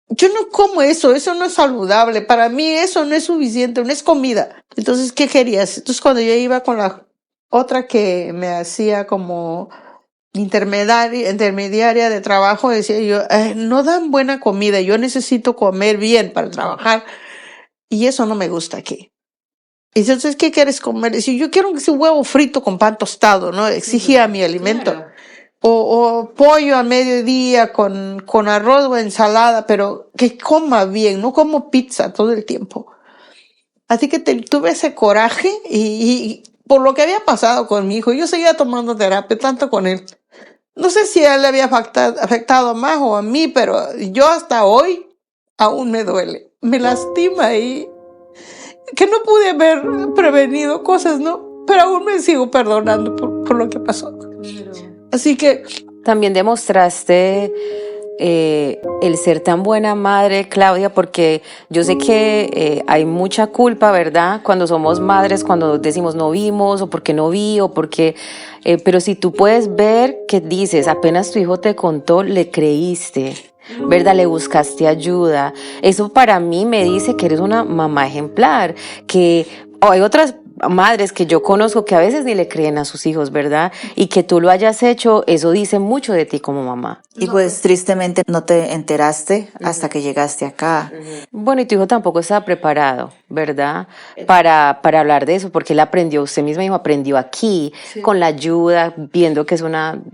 yo no como eso no es saludable. Para mí eso no es suficiente, no es comida. Entonces, ¿qué querías? Entonces, cuando yo iba con la otra que me hacía como intermediaria de trabajo, decía yo, no dan buena comida, yo necesito comer bien para trabajar y eso no me gusta aquí. Y entonces, ¿qué quieres comer? Decía, yo quiero que sea huevo frito con pan tostado, ¿no? Exigía mi alimento. Claro. O pollo a mediodía con arroz o ensalada, pero que coma bien, no como pizza todo el tiempo. Así que tuve ese coraje y por lo que había pasado con mi hijo, yo seguía tomando terapia, tanto con él. No sé si a él le había afectado más o a mí, pero yo hasta hoy aún me duele. Me lastima y que no pude haber prevenido cosas, ¿no? Pero aún me sigo perdonando por lo que pasó. Así que También demostraste el ser tan buena madre, Claudia, porque yo sé que hay mucha culpa, ¿verdad? Cuando somos madres, cuando decimos no vimos, o porque no vi, o porque... pero si tú puedes ver que dices, apenas tu hijo te contó, le creíste, ¿verdad? Le buscaste ayuda. Eso para mí me dice que eres una mamá ejemplar, que hay otras madres que yo conozco que a veces ni le creen a sus hijos, ¿verdad? Y que tú lo hayas hecho, eso dice mucho de ti como mamá. Y pues tristemente no te enteraste hasta que llegaste acá. Bueno, y tu hijo tampoco estaba preparado, ¿verdad? Para hablar de eso, porque él aprendió, usted misma dijo, aprendió aquí, con la ayuda, viendo que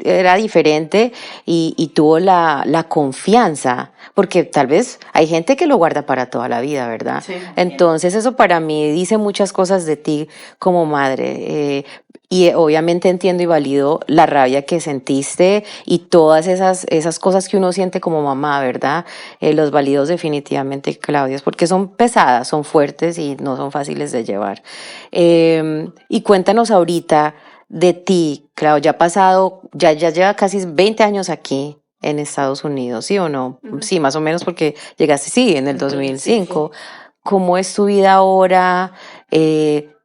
era diferente y tuvo la confianza, porque tal vez hay gente que lo guarda para toda la vida, ¿verdad? Entonces eso para mí dice muchas cosas de ti como madre. Y obviamente entiendo y valido la rabia que sentiste y todas esas cosas que uno siente como mamá, ¿verdad? Los validos definitivamente, Claudia, porque son pesadas, son fuertes y no son fáciles de llevar. Y cuéntanos ahorita de ti, Claudia, ya ha pasado, ya lleva casi 20 años aquí en Estados Unidos, ¿sí o no? Sí, más o menos porque llegaste, sí, en el 2005. ¿Cómo es tu vida ahora?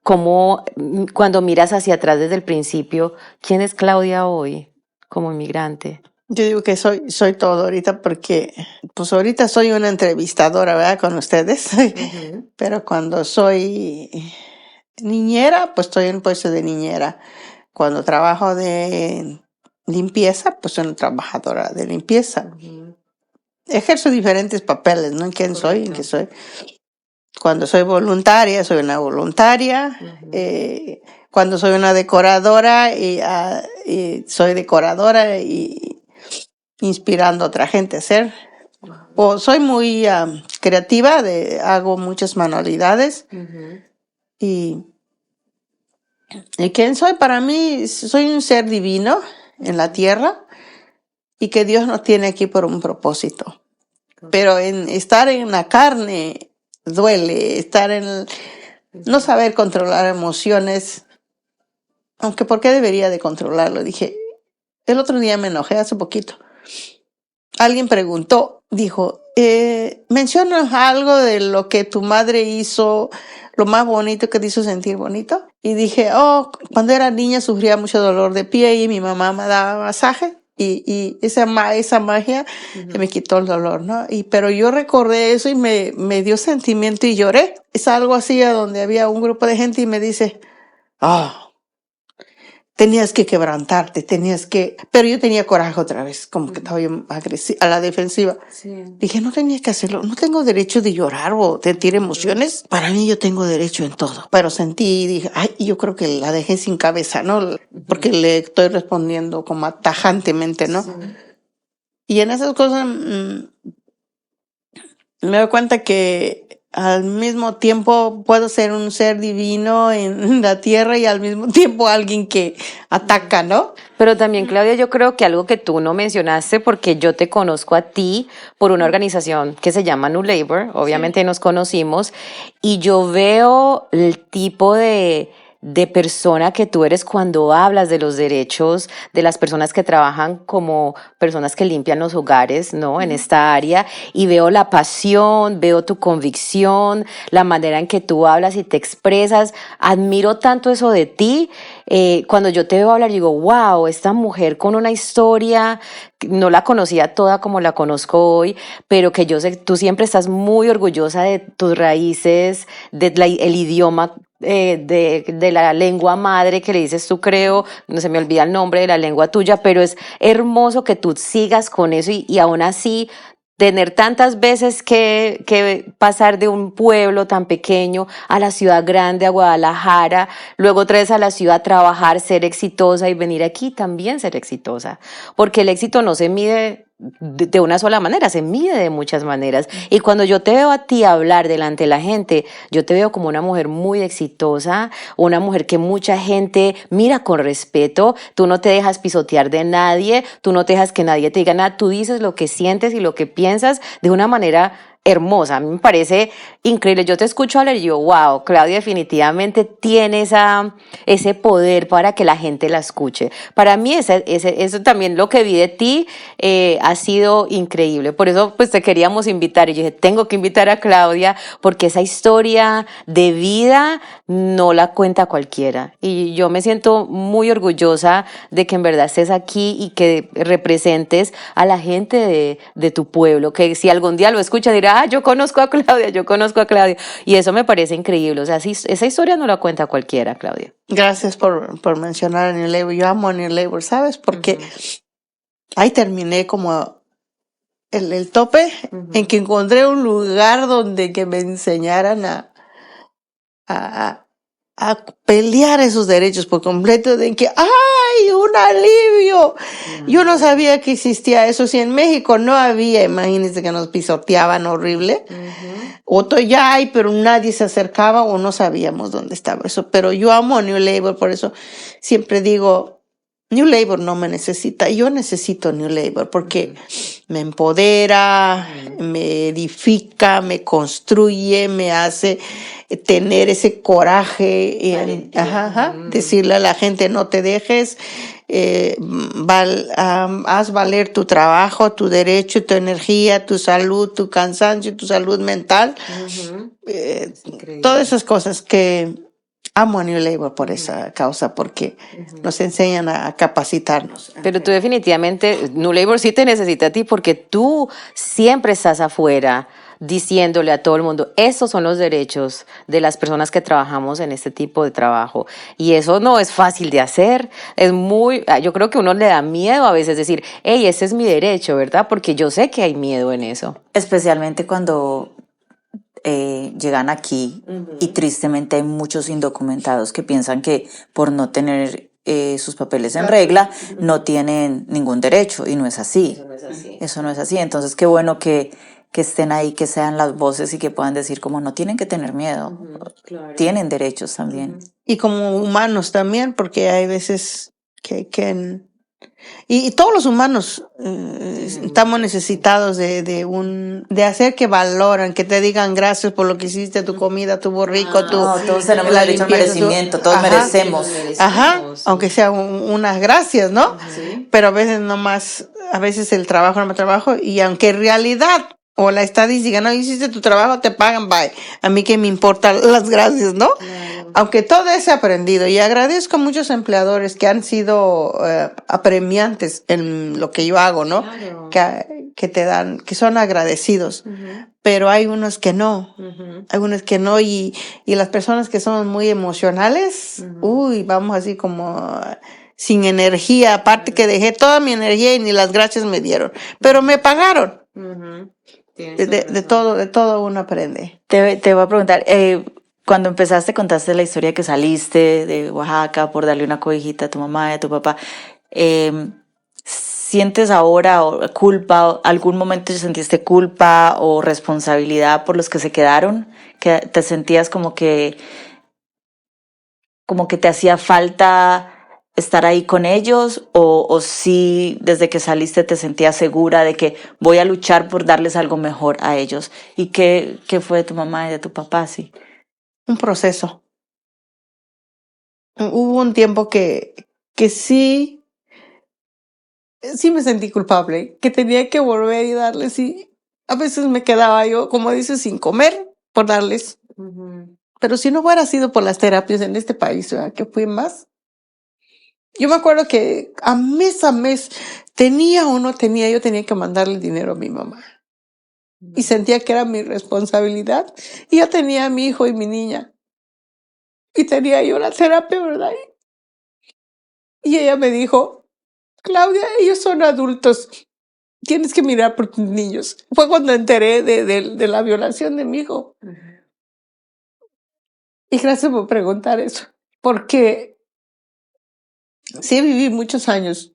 ¿Cómo, cuando miras hacia atrás desde el principio, quién es Claudia hoy como inmigrante? yo digo que soy todo ahorita porque, pues ahorita soy una entrevistadora, ¿verdad? Con ustedes. Pero cuando soy niñera, pues estoy en el puesto de niñera. Cuando trabajo de limpieza, pues soy una trabajadora de limpieza. Ejerzo diferentes papeles, ¿no? ¿En quién soy? ¿En qué soy? Cuando soy voluntaria, soy una voluntaria. Cuando soy una decoradora, y soy decoradora y inspirando a otra gente a hacer. O soy muy creativa, hago muchas manualidades. Y quién soy, para mí, soy un ser divino en la tierra y que Dios nos tiene aquí por un propósito. Pero estar en la carne duele, no saber controlar emociones, aunque ¿por qué debería de controlarlo? Dije, el otro día me enojé hace poquito. Alguien preguntó, dijo, mencionas algo de lo que tu madre hizo, lo más bonito que te hizo sentir bonito. Y dije, cuando era niña sufría mucho dolor de pie y mi mamá me daba masaje. Y esa magia me quitó el dolor, ¿no? Pero yo recordé eso y me dio sentimiento y lloré. Es algo así a donde había un grupo de gente y me dice, tenías que quebrantarte, pero yo tenía coraje otra vez, como que estaba yo a la defensiva. Sí. Dije, no tenía que hacerlo, no tengo derecho de llorar o sentir emociones. Para mí yo tengo derecho en todo. Pero sentí y dije, ay, yo creo que la dejé sin cabeza, ¿no? Porque le estoy respondiendo como tajantemente, ¿no? Sí. Y en esas cosas me doy cuenta que al mismo tiempo puedo ser un ser divino en la tierra y al mismo tiempo alguien que ataca, ¿no? Pero también, Claudia, yo creo que algo que tú no mencionaste, porque yo te conozco a ti por una organización que se llama New Labor, obviamente nos conocimos, y yo veo el tipo de persona que tú eres cuando hablas de los derechos de las personas que trabajan como personas que limpian los hogares, ¿no? En esta área, y veo la pasión, veo tu convicción, la manera en que tú hablas y te expresas. Admiro tanto eso de ti. Cuando yo te veo hablar, digo, wow, esta mujer con una historia, no la conocía toda como la conozco hoy, pero que yo sé, tú siempre estás muy orgullosa de tus raíces, el idioma de la lengua madre que le dices tú, creo, no se me olvida el nombre de la lengua tuya, pero es hermoso que tú sigas con eso y aún así tener tantas veces que pasar de un pueblo tan pequeño a la ciudad grande, a Guadalajara, luego otra vez a la ciudad a trabajar, ser exitosa y venir aquí también ser exitosa. Porque el éxito no se mide de una sola manera, se mide de muchas maneras. Y cuando yo te veo a ti hablar delante de la gente, yo te veo como una mujer muy exitosa, una mujer que mucha gente mira con respeto, tú no te dejas pisotear de nadie, tú no te dejas que nadie te diga nada, tú dices lo que sientes y lo que piensas de una manera hermosa. A mí me parece increíble. Yo te escucho hablar y yo, wow, Claudia definitivamente tiene ese poder para que la gente la escuche. Para mí eso también lo que vi de ti ha sido increíble. Por eso pues te queríamos invitar y yo dije, tengo que invitar a Claudia porque esa historia de vida no la cuenta cualquiera. Y yo me siento muy orgullosa de que en verdad estés aquí y que representes a la gente de tu pueblo, que si algún día lo escucha dirá, yo conozco a Claudia, yo conozco a Claudia. Y eso me parece increíble. O sea, esa historia no la cuenta cualquiera, Claudia. Gracias por mencionar a New Labor. Yo amo a New Labor, ¿sabes? Porque ahí terminé como el tope en que encontré un lugar donde que me enseñaran a pelear esos derechos por completo, de que ¡ay, un alivio! Yo no sabía que existía eso. Si en México no había, imagínense que nos pisoteaban horrible. Otro ya hay, pero nadie se acercaba o no sabíamos dónde estaba eso. Pero yo amo a New Labor, por eso siempre digo, New Labor no me necesita, yo necesito New Labor porque me empodera, me edifica, me construye, me hace tener ese coraje en decirle a la gente, no te dejes, haz valer tu trabajo, tu derecho, tu energía, tu salud, tu cansancio, tu salud mental, todas esas cosas que amo a New Labor por esa causa, porque nos enseñan a capacitarnos. Pero tú definitivamente, New Labor sí te necesita a ti porque tú siempre estás afuera diciéndole a todo el mundo, estos son los derechos de las personas que trabajamos en este tipo de trabajo. Y eso no es fácil de hacer, yo creo que uno le da miedo a veces decir, hey, ese es mi derecho, ¿verdad? Porque yo sé que hay miedo en eso. Especialmente cuando llegan aquí y tristemente hay muchos indocumentados que piensan que por no tener sus papeles en regla no tienen ningún derecho y no es así. Eso no es así. Entonces qué bueno que estén ahí, que sean las voces y que puedan decir como no tienen que tener miedo, claro. Tienen derechos también. Y como humanos también, porque hay veces que y todos los humanos estamos necesitados de hacer que valoran, que te digan gracias por lo que hiciste, tu comida, tu rico, todos tenemos derecho al merecimiento, todos merecemos. Aunque sea unas gracias, ¿no? Sí. Pero a veces a veces el trabajo no me trabajo, y aunque en realidad o la estadística, no hiciste tu trabajo, te pagan, bye. A mí que me importan las gracias, ¿no? Claro. Aunque todo eso he aprendido, y agradezco a muchos empleadores que han sido apremiantes en lo que yo hago, ¿no? Claro. Que te dan, que son agradecidos. Pero hay unos que no, y las personas que somos muy emocionales, vamos así como sin energía, aparte que dejé toda mi energía y ni las gracias me dieron, pero me pagaron. De todo uno aprende. Te voy a preguntar, cuando empezaste contaste la historia que saliste de Oaxaca por darle una cobijita a tu mamá y a tu papá. ¿Sientes ahora culpa, algún momento sentiste culpa o responsabilidad por los que se quedaron? ¿Que te sentías como que te hacía falta estar ahí con ellos? ¿O sí, desde que saliste te sentías segura de que voy a luchar por darles algo mejor a ellos? ¿Y qué fue de tu mamá y de tu papá? Sí. Un proceso. Hubo un tiempo que sí me sentí culpable, que tenía que volver y darles, y a veces me quedaba yo, como dices, sin comer por darles. Pero si no hubiera sido por las terapias en este país, ¿verdad? Que fui más. Yo me acuerdo que a mes, tenía o no tenía, yo tenía que mandarle dinero a mi mamá. Y sentía que era mi responsabilidad. Y yo tenía a mi hijo y mi niña. Y tenía yo la terapia, ¿verdad? Y ella me dijo, Claudia, ellos son adultos. Tienes que mirar por tus niños. Fue cuando enteré de la violación de mi hijo. Y gracias por preguntar eso. Porque sí viví muchos años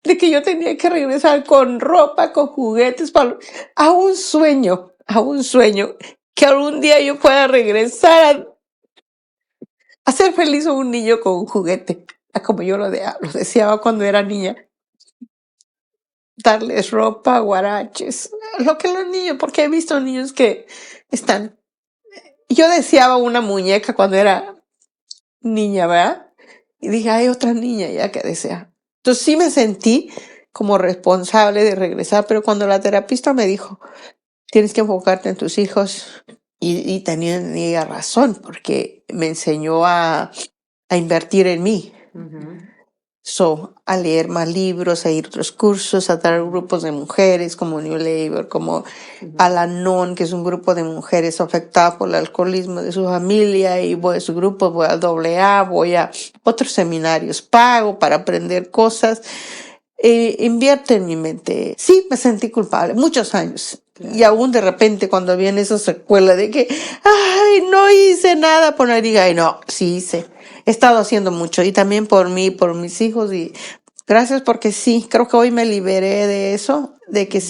de que yo tenía que regresar con ropa, con juguetes, a un sueño, que algún día yo pueda regresar a ser feliz a un niño con un juguete, como yo lo deseaba cuando era niña. Darles ropa, guaraches, lo que los niños, porque he visto niños que están... Yo deseaba una muñeca cuando era niña, ¿verdad? Y dije, hay otra niña ya que desea. Entonces sí me sentí como responsable de regresar, pero cuando la terapista me dijo, tienes que enfocarte en tus hijos, y tenía razón, porque me enseñó a invertir en mí. A leer más libros, a ir a otros cursos, a dar grupos de mujeres como New Labor, como Al-Anon, que es un grupo de mujeres afectadas por el alcoholismo de su familia, y voy a su grupo, voy al AA, voy a otros seminarios, pago para aprender cosas. Invierte en mi mente. Sí, me sentí culpable muchos años. Claro. Y aún de repente cuando viene esa secuela de que, ay, no hice nada, por ahí diga, ay, no, sí hice. He estado haciendo mucho, y también por mí, por mis hijos, y gracias, porque sí, creo que hoy me liberé de eso, de que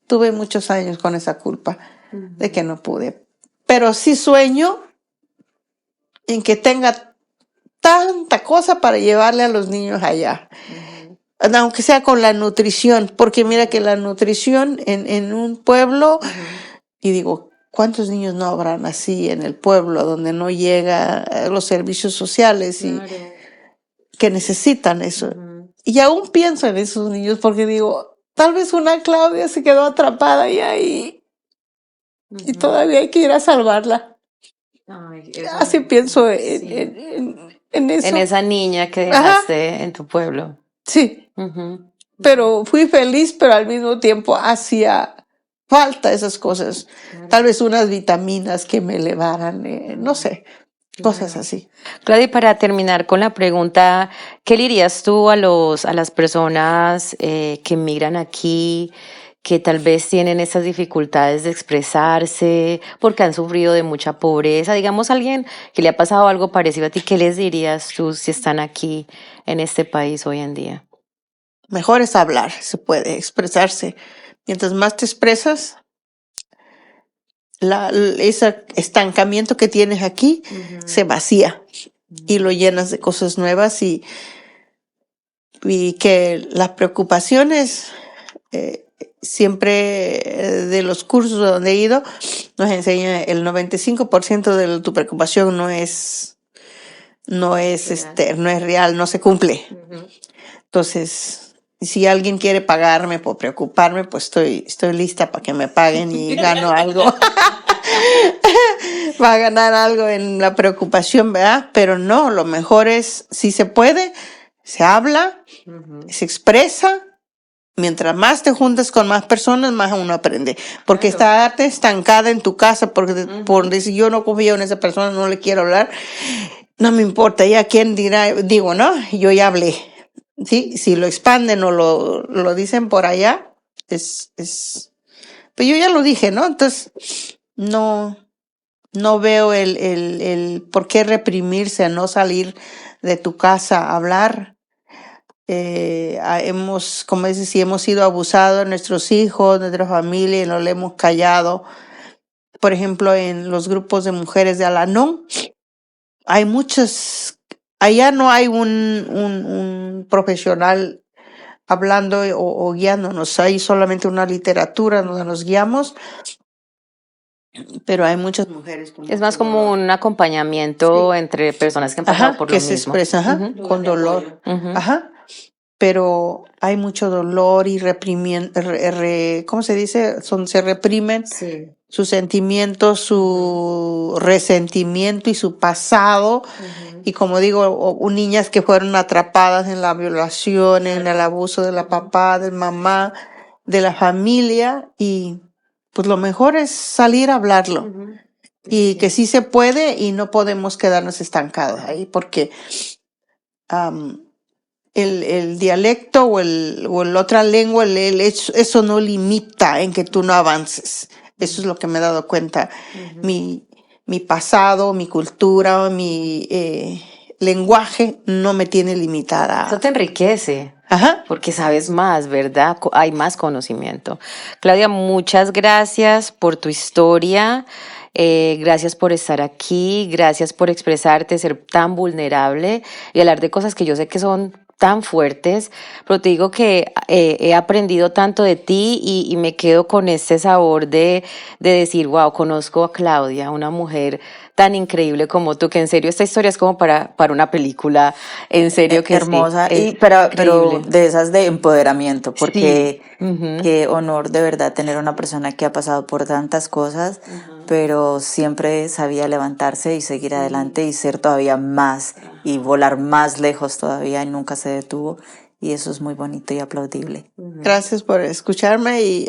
tuve muchos años con esa culpa, de que no pude. Pero sí sueño en que tenga tanta cosa para llevarle a los niños allá. Aunque sea con la nutrición, porque mira que la nutrición en un pueblo, y digo, ¿cuántos niños no habrán así en el pueblo donde no llega los servicios sociales y que necesitan eso? Y aún pienso en esos niños, porque digo, tal vez una Claudia se quedó atrapada ahí y todavía hay que ir a salvarla. Así pienso en eso. En esa niña que dejaste en tu pueblo. Sí. Pero fui feliz, pero al mismo tiempo hacía falta esas cosas. Tal vez unas vitaminas que me elevaran, no sé, cosas así. Claudia, para terminar con la pregunta, ¿qué le dirías tú a las personas que emigran aquí, que tal vez tienen esas dificultades de expresarse porque han sufrido de mucha pobreza? Digamos, alguien que le ha pasado algo parecido a ti, ¿qué les dirías tú si están aquí en este país hoy en día? Mejor es hablar, se puede expresarse. Mientras más te expresas, ese estancamiento que tienes aquí se vacía y lo llenas de cosas nuevas, y que las preocupaciones, siempre de los cursos donde he ido, nos enseña el 95% de tu preocupación no es real, no se cumple. Entonces, si alguien quiere pagarme por preocuparme, pues estoy lista para que me paguen y gano algo. Va a ganar algo en la preocupación, ¿verdad? Pero no, lo mejor es, si se puede, se habla, se expresa. Mientras más te juntas con más personas, más uno aprende. Porque estarte estancada en tu casa por decir, yo no confío en esa persona, no le quiero hablar, no me importa, ya quién dirá, digo, ¿no? Yo ya hablé. Sí, si lo expanden o lo dicen por allá, pues yo ya lo dije, ¿no? Entonces, no, no veo el por qué reprimirse, no salir de tu casa a hablar. Como dices, si hemos sido abusados de nuestros hijos, de nuestra familia, y no le hemos callado. Por ejemplo, en los grupos de mujeres de Al-Anon, hay muchas, allá no hay un profesional hablando o guiándonos, hay solamente una literatura donde nos guiamos, pero hay muchas mujeres con Es más mucho como dolor. un acompañamiento Sí. entre personas que han pasado Ajá, por que lo se mismo. expresa, ajá, Ujú, con dolor. ujú. Ajá. Pero hay mucho dolor y ¿cómo se dice? Se reprimen Sí. sus sentimientos, su resentimiento y su pasado. Y como digo, niñas que fueron atrapadas en la violación, en el abuso de la papá, de mamá, de la familia. Y pues lo mejor es salir a hablarlo. Y que sí se puede y no podemos quedarnos estancados ahí porque el dialecto o el otra lengua, eso no limita en que tú no avances. Eso es lo que me he dado cuenta. Mi pasado, mi cultura, mi lenguaje no me tiene Eso limitada. te enriquece. Ajá. Porque sabes más, ¿verdad? Hay más conocimiento. Claudia, muchas gracias por tu historia. Gracias por estar aquí. Gracias por expresarte, ser tan vulnerable y hablar de cosas que yo sé que son tan fuertes. Pero te digo que he aprendido tanto de ti y me quedo con este sabor de decir, wow, conozco a Claudia, una mujer tan increíble como tú, que en serio esta historia es como para una película, en serio que sí, Hermosa, pero increíble. de esas de empoderamiento, Sí. porque Ujú. qué honor de verdad tener una persona que ha pasado por tantas cosas, pero siempre sabía levantarse y seguir adelante y ser todavía más y volar más lejos todavía y nunca se detuvo. Y eso es muy bonito y aplaudible. Gracias por escucharme y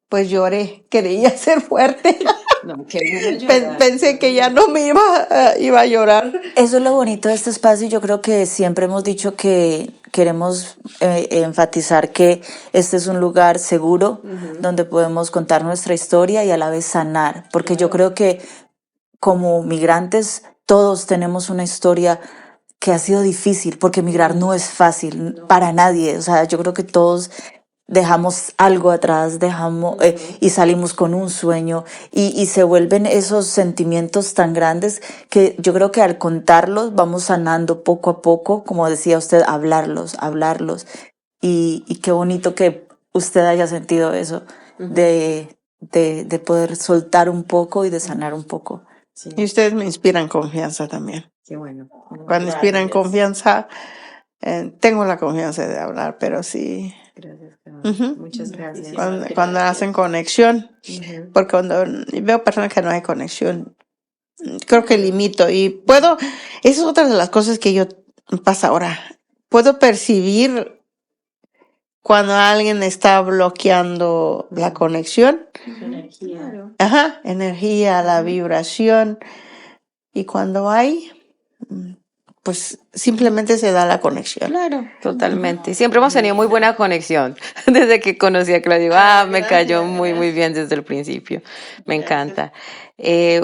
pues lloré. Quería ser fuerte. No, qué bueno llorar. Pensé que ya no me iba a llorar. Eso es lo bonito de este espacio y yo creo que siempre hemos dicho que queremos enfatizar que este es un lugar seguro donde podemos contar nuestra historia y a la vez sanar, porque yo creo que como migrantes todos tenemos una historia que ha sido difícil, porque migrar no es fácil para nadie, o sea, yo creo que todos dejamos algo atrás, y salimos con un sueño y se vuelven esos sentimientos tan grandes que yo creo que al contarlos vamos sanando poco a poco, como decía usted, hablarlos y qué bonito que usted haya sentido eso, de poder soltar un poco y de sanar un poco. Sí, Y ustedes me inspiran confianza también. qué bueno. Cuando inspiran confianza, tengo la confianza de hablar, pero sí. Gracias, Ujú. muchas gracias. Cuando hacen conexión, Ujú. porque cuando veo personas que no hay conexión, creo que limito y esa es otra de las cosas que yo pasa ahora. Puedo percibir cuando alguien está bloqueando la conexión, Claro. ajá, energía, la vibración, y cuando hay, pues simplemente se da la conexión. Claro, totalmente. Siempre hemos tenido muy buena conexión. Desde que conocí a Claudio, me cayó muy, muy bien desde el principio. Me encanta.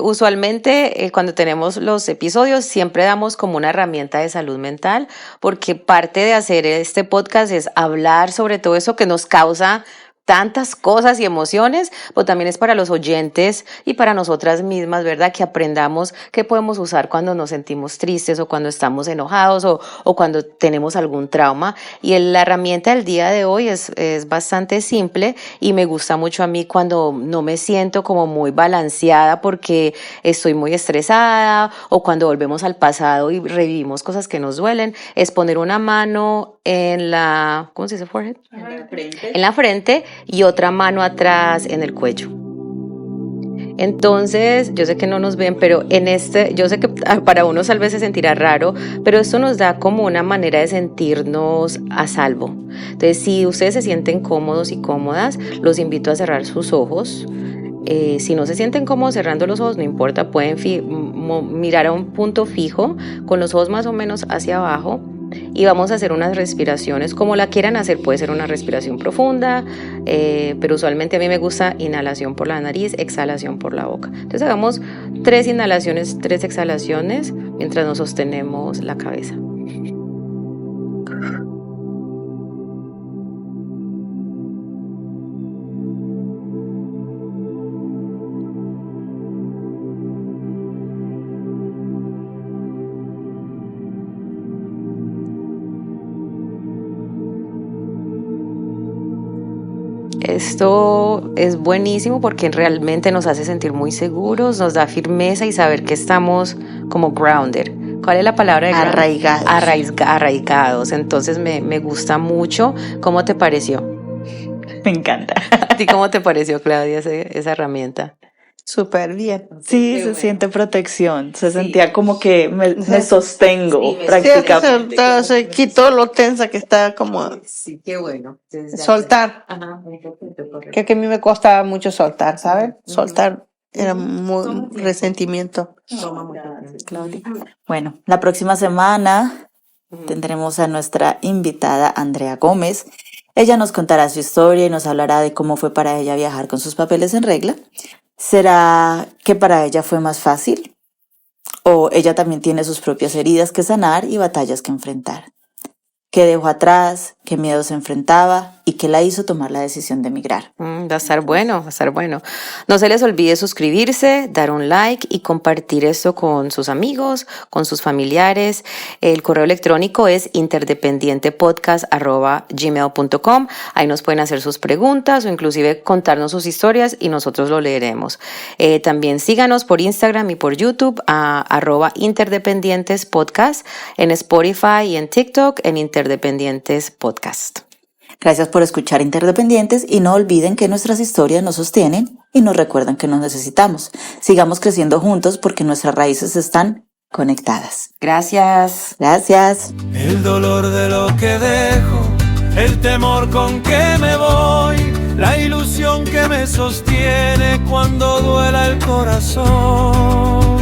Usualmente, cuando tenemos los episodios, siempre damos como una herramienta de salud mental, porque parte de hacer este podcast es hablar sobre todo eso que nos causa tantas cosas y emociones, pero también es para los oyentes y para nosotras mismas, ¿verdad? Que aprendamos qué podemos usar cuando nos sentimos tristes o cuando estamos enojados o cuando tenemos algún trauma. Y la herramienta del día de hoy es bastante simple y me gusta mucho a mí cuando no me siento como muy balanceada porque estoy muy estresada o cuando volvemos al pasado y revivimos cosas que nos duelen, es poner una mano en la, ¿cómo se dice? Forehead. En la frente y otra mano atrás en el cuello. Entonces, yo sé que no nos ven, pero yo sé que para unos tal vez se sentirá raro, pero esto nos da como una manera de sentirnos a salvo. Entonces, si ustedes se sienten cómodos y cómodas, los invito a cerrar sus ojos Si no se sienten cómodos cerrando los ojos, no importa, pueden mirar a un punto fijo con los ojos más o menos hacia abajo y vamos a hacer unas respiraciones como la quieran hacer. Puede ser una respiración profunda, pero usualmente a mí me gusta inhalación por la nariz, exhalación por la boca. Entonces hagamos 3 inhalaciones, 3 exhalaciones mientras nos sostenemos la cabeza. Esto es buenísimo porque realmente nos hace sentir muy seguros, nos da firmeza y saber que estamos como grounded. ¿Cuál es la palabra? Arraigados. Arraigados. Entonces me gusta mucho. ¿Cómo te pareció? Me encanta. ¿A ti cómo te pareció, Claudia, esa herramienta? Súper bien. Sí, se siente protección. Se sentía como que me sostengo prácticamente. Se quitó lo tensa que está como Sí, qué bueno. soltar. Ajá. Que a mí me costaba mucho soltar, ¿sabes? Soltar era muy resentimiento. Claudia. Bueno, la próxima semana tendremos a nuestra invitada Andrea Gómez. Ella nos contará su historia y nos hablará de cómo fue para ella viajar con sus papeles en regla. ¿Será que para ella fue más fácil? ¿O ella también tiene sus propias heridas que sanar y batallas que enfrentar? ¿Qué dejó atrás? ¿Qué miedo se enfrentaba? ¿Y qué la hizo tomar la decisión de emigrar? Va a estar bueno, va a estar bueno. No se les olvide suscribirse, dar un like y compartir esto con sus amigos, con sus familiares. El correo electrónico es interdependientepodcast@gmail.com. Ahí nos pueden hacer sus preguntas o inclusive contarnos sus historias y nosotros lo leeremos. También síganos por Instagram y por YouTube a @interdependientespodcast, en Spotify y en TikTok en Interdependientes Podcast. Gracias por escuchar Interdependientes y no olviden que nuestras historias nos sostienen y nos recuerdan que nos necesitamos. Sigamos creciendo juntos porque nuestras raíces están conectadas. Gracias. Gracias. El dolor de lo que dejo, el temor con que me voy, la ilusión que me sostiene cuando duela el corazón.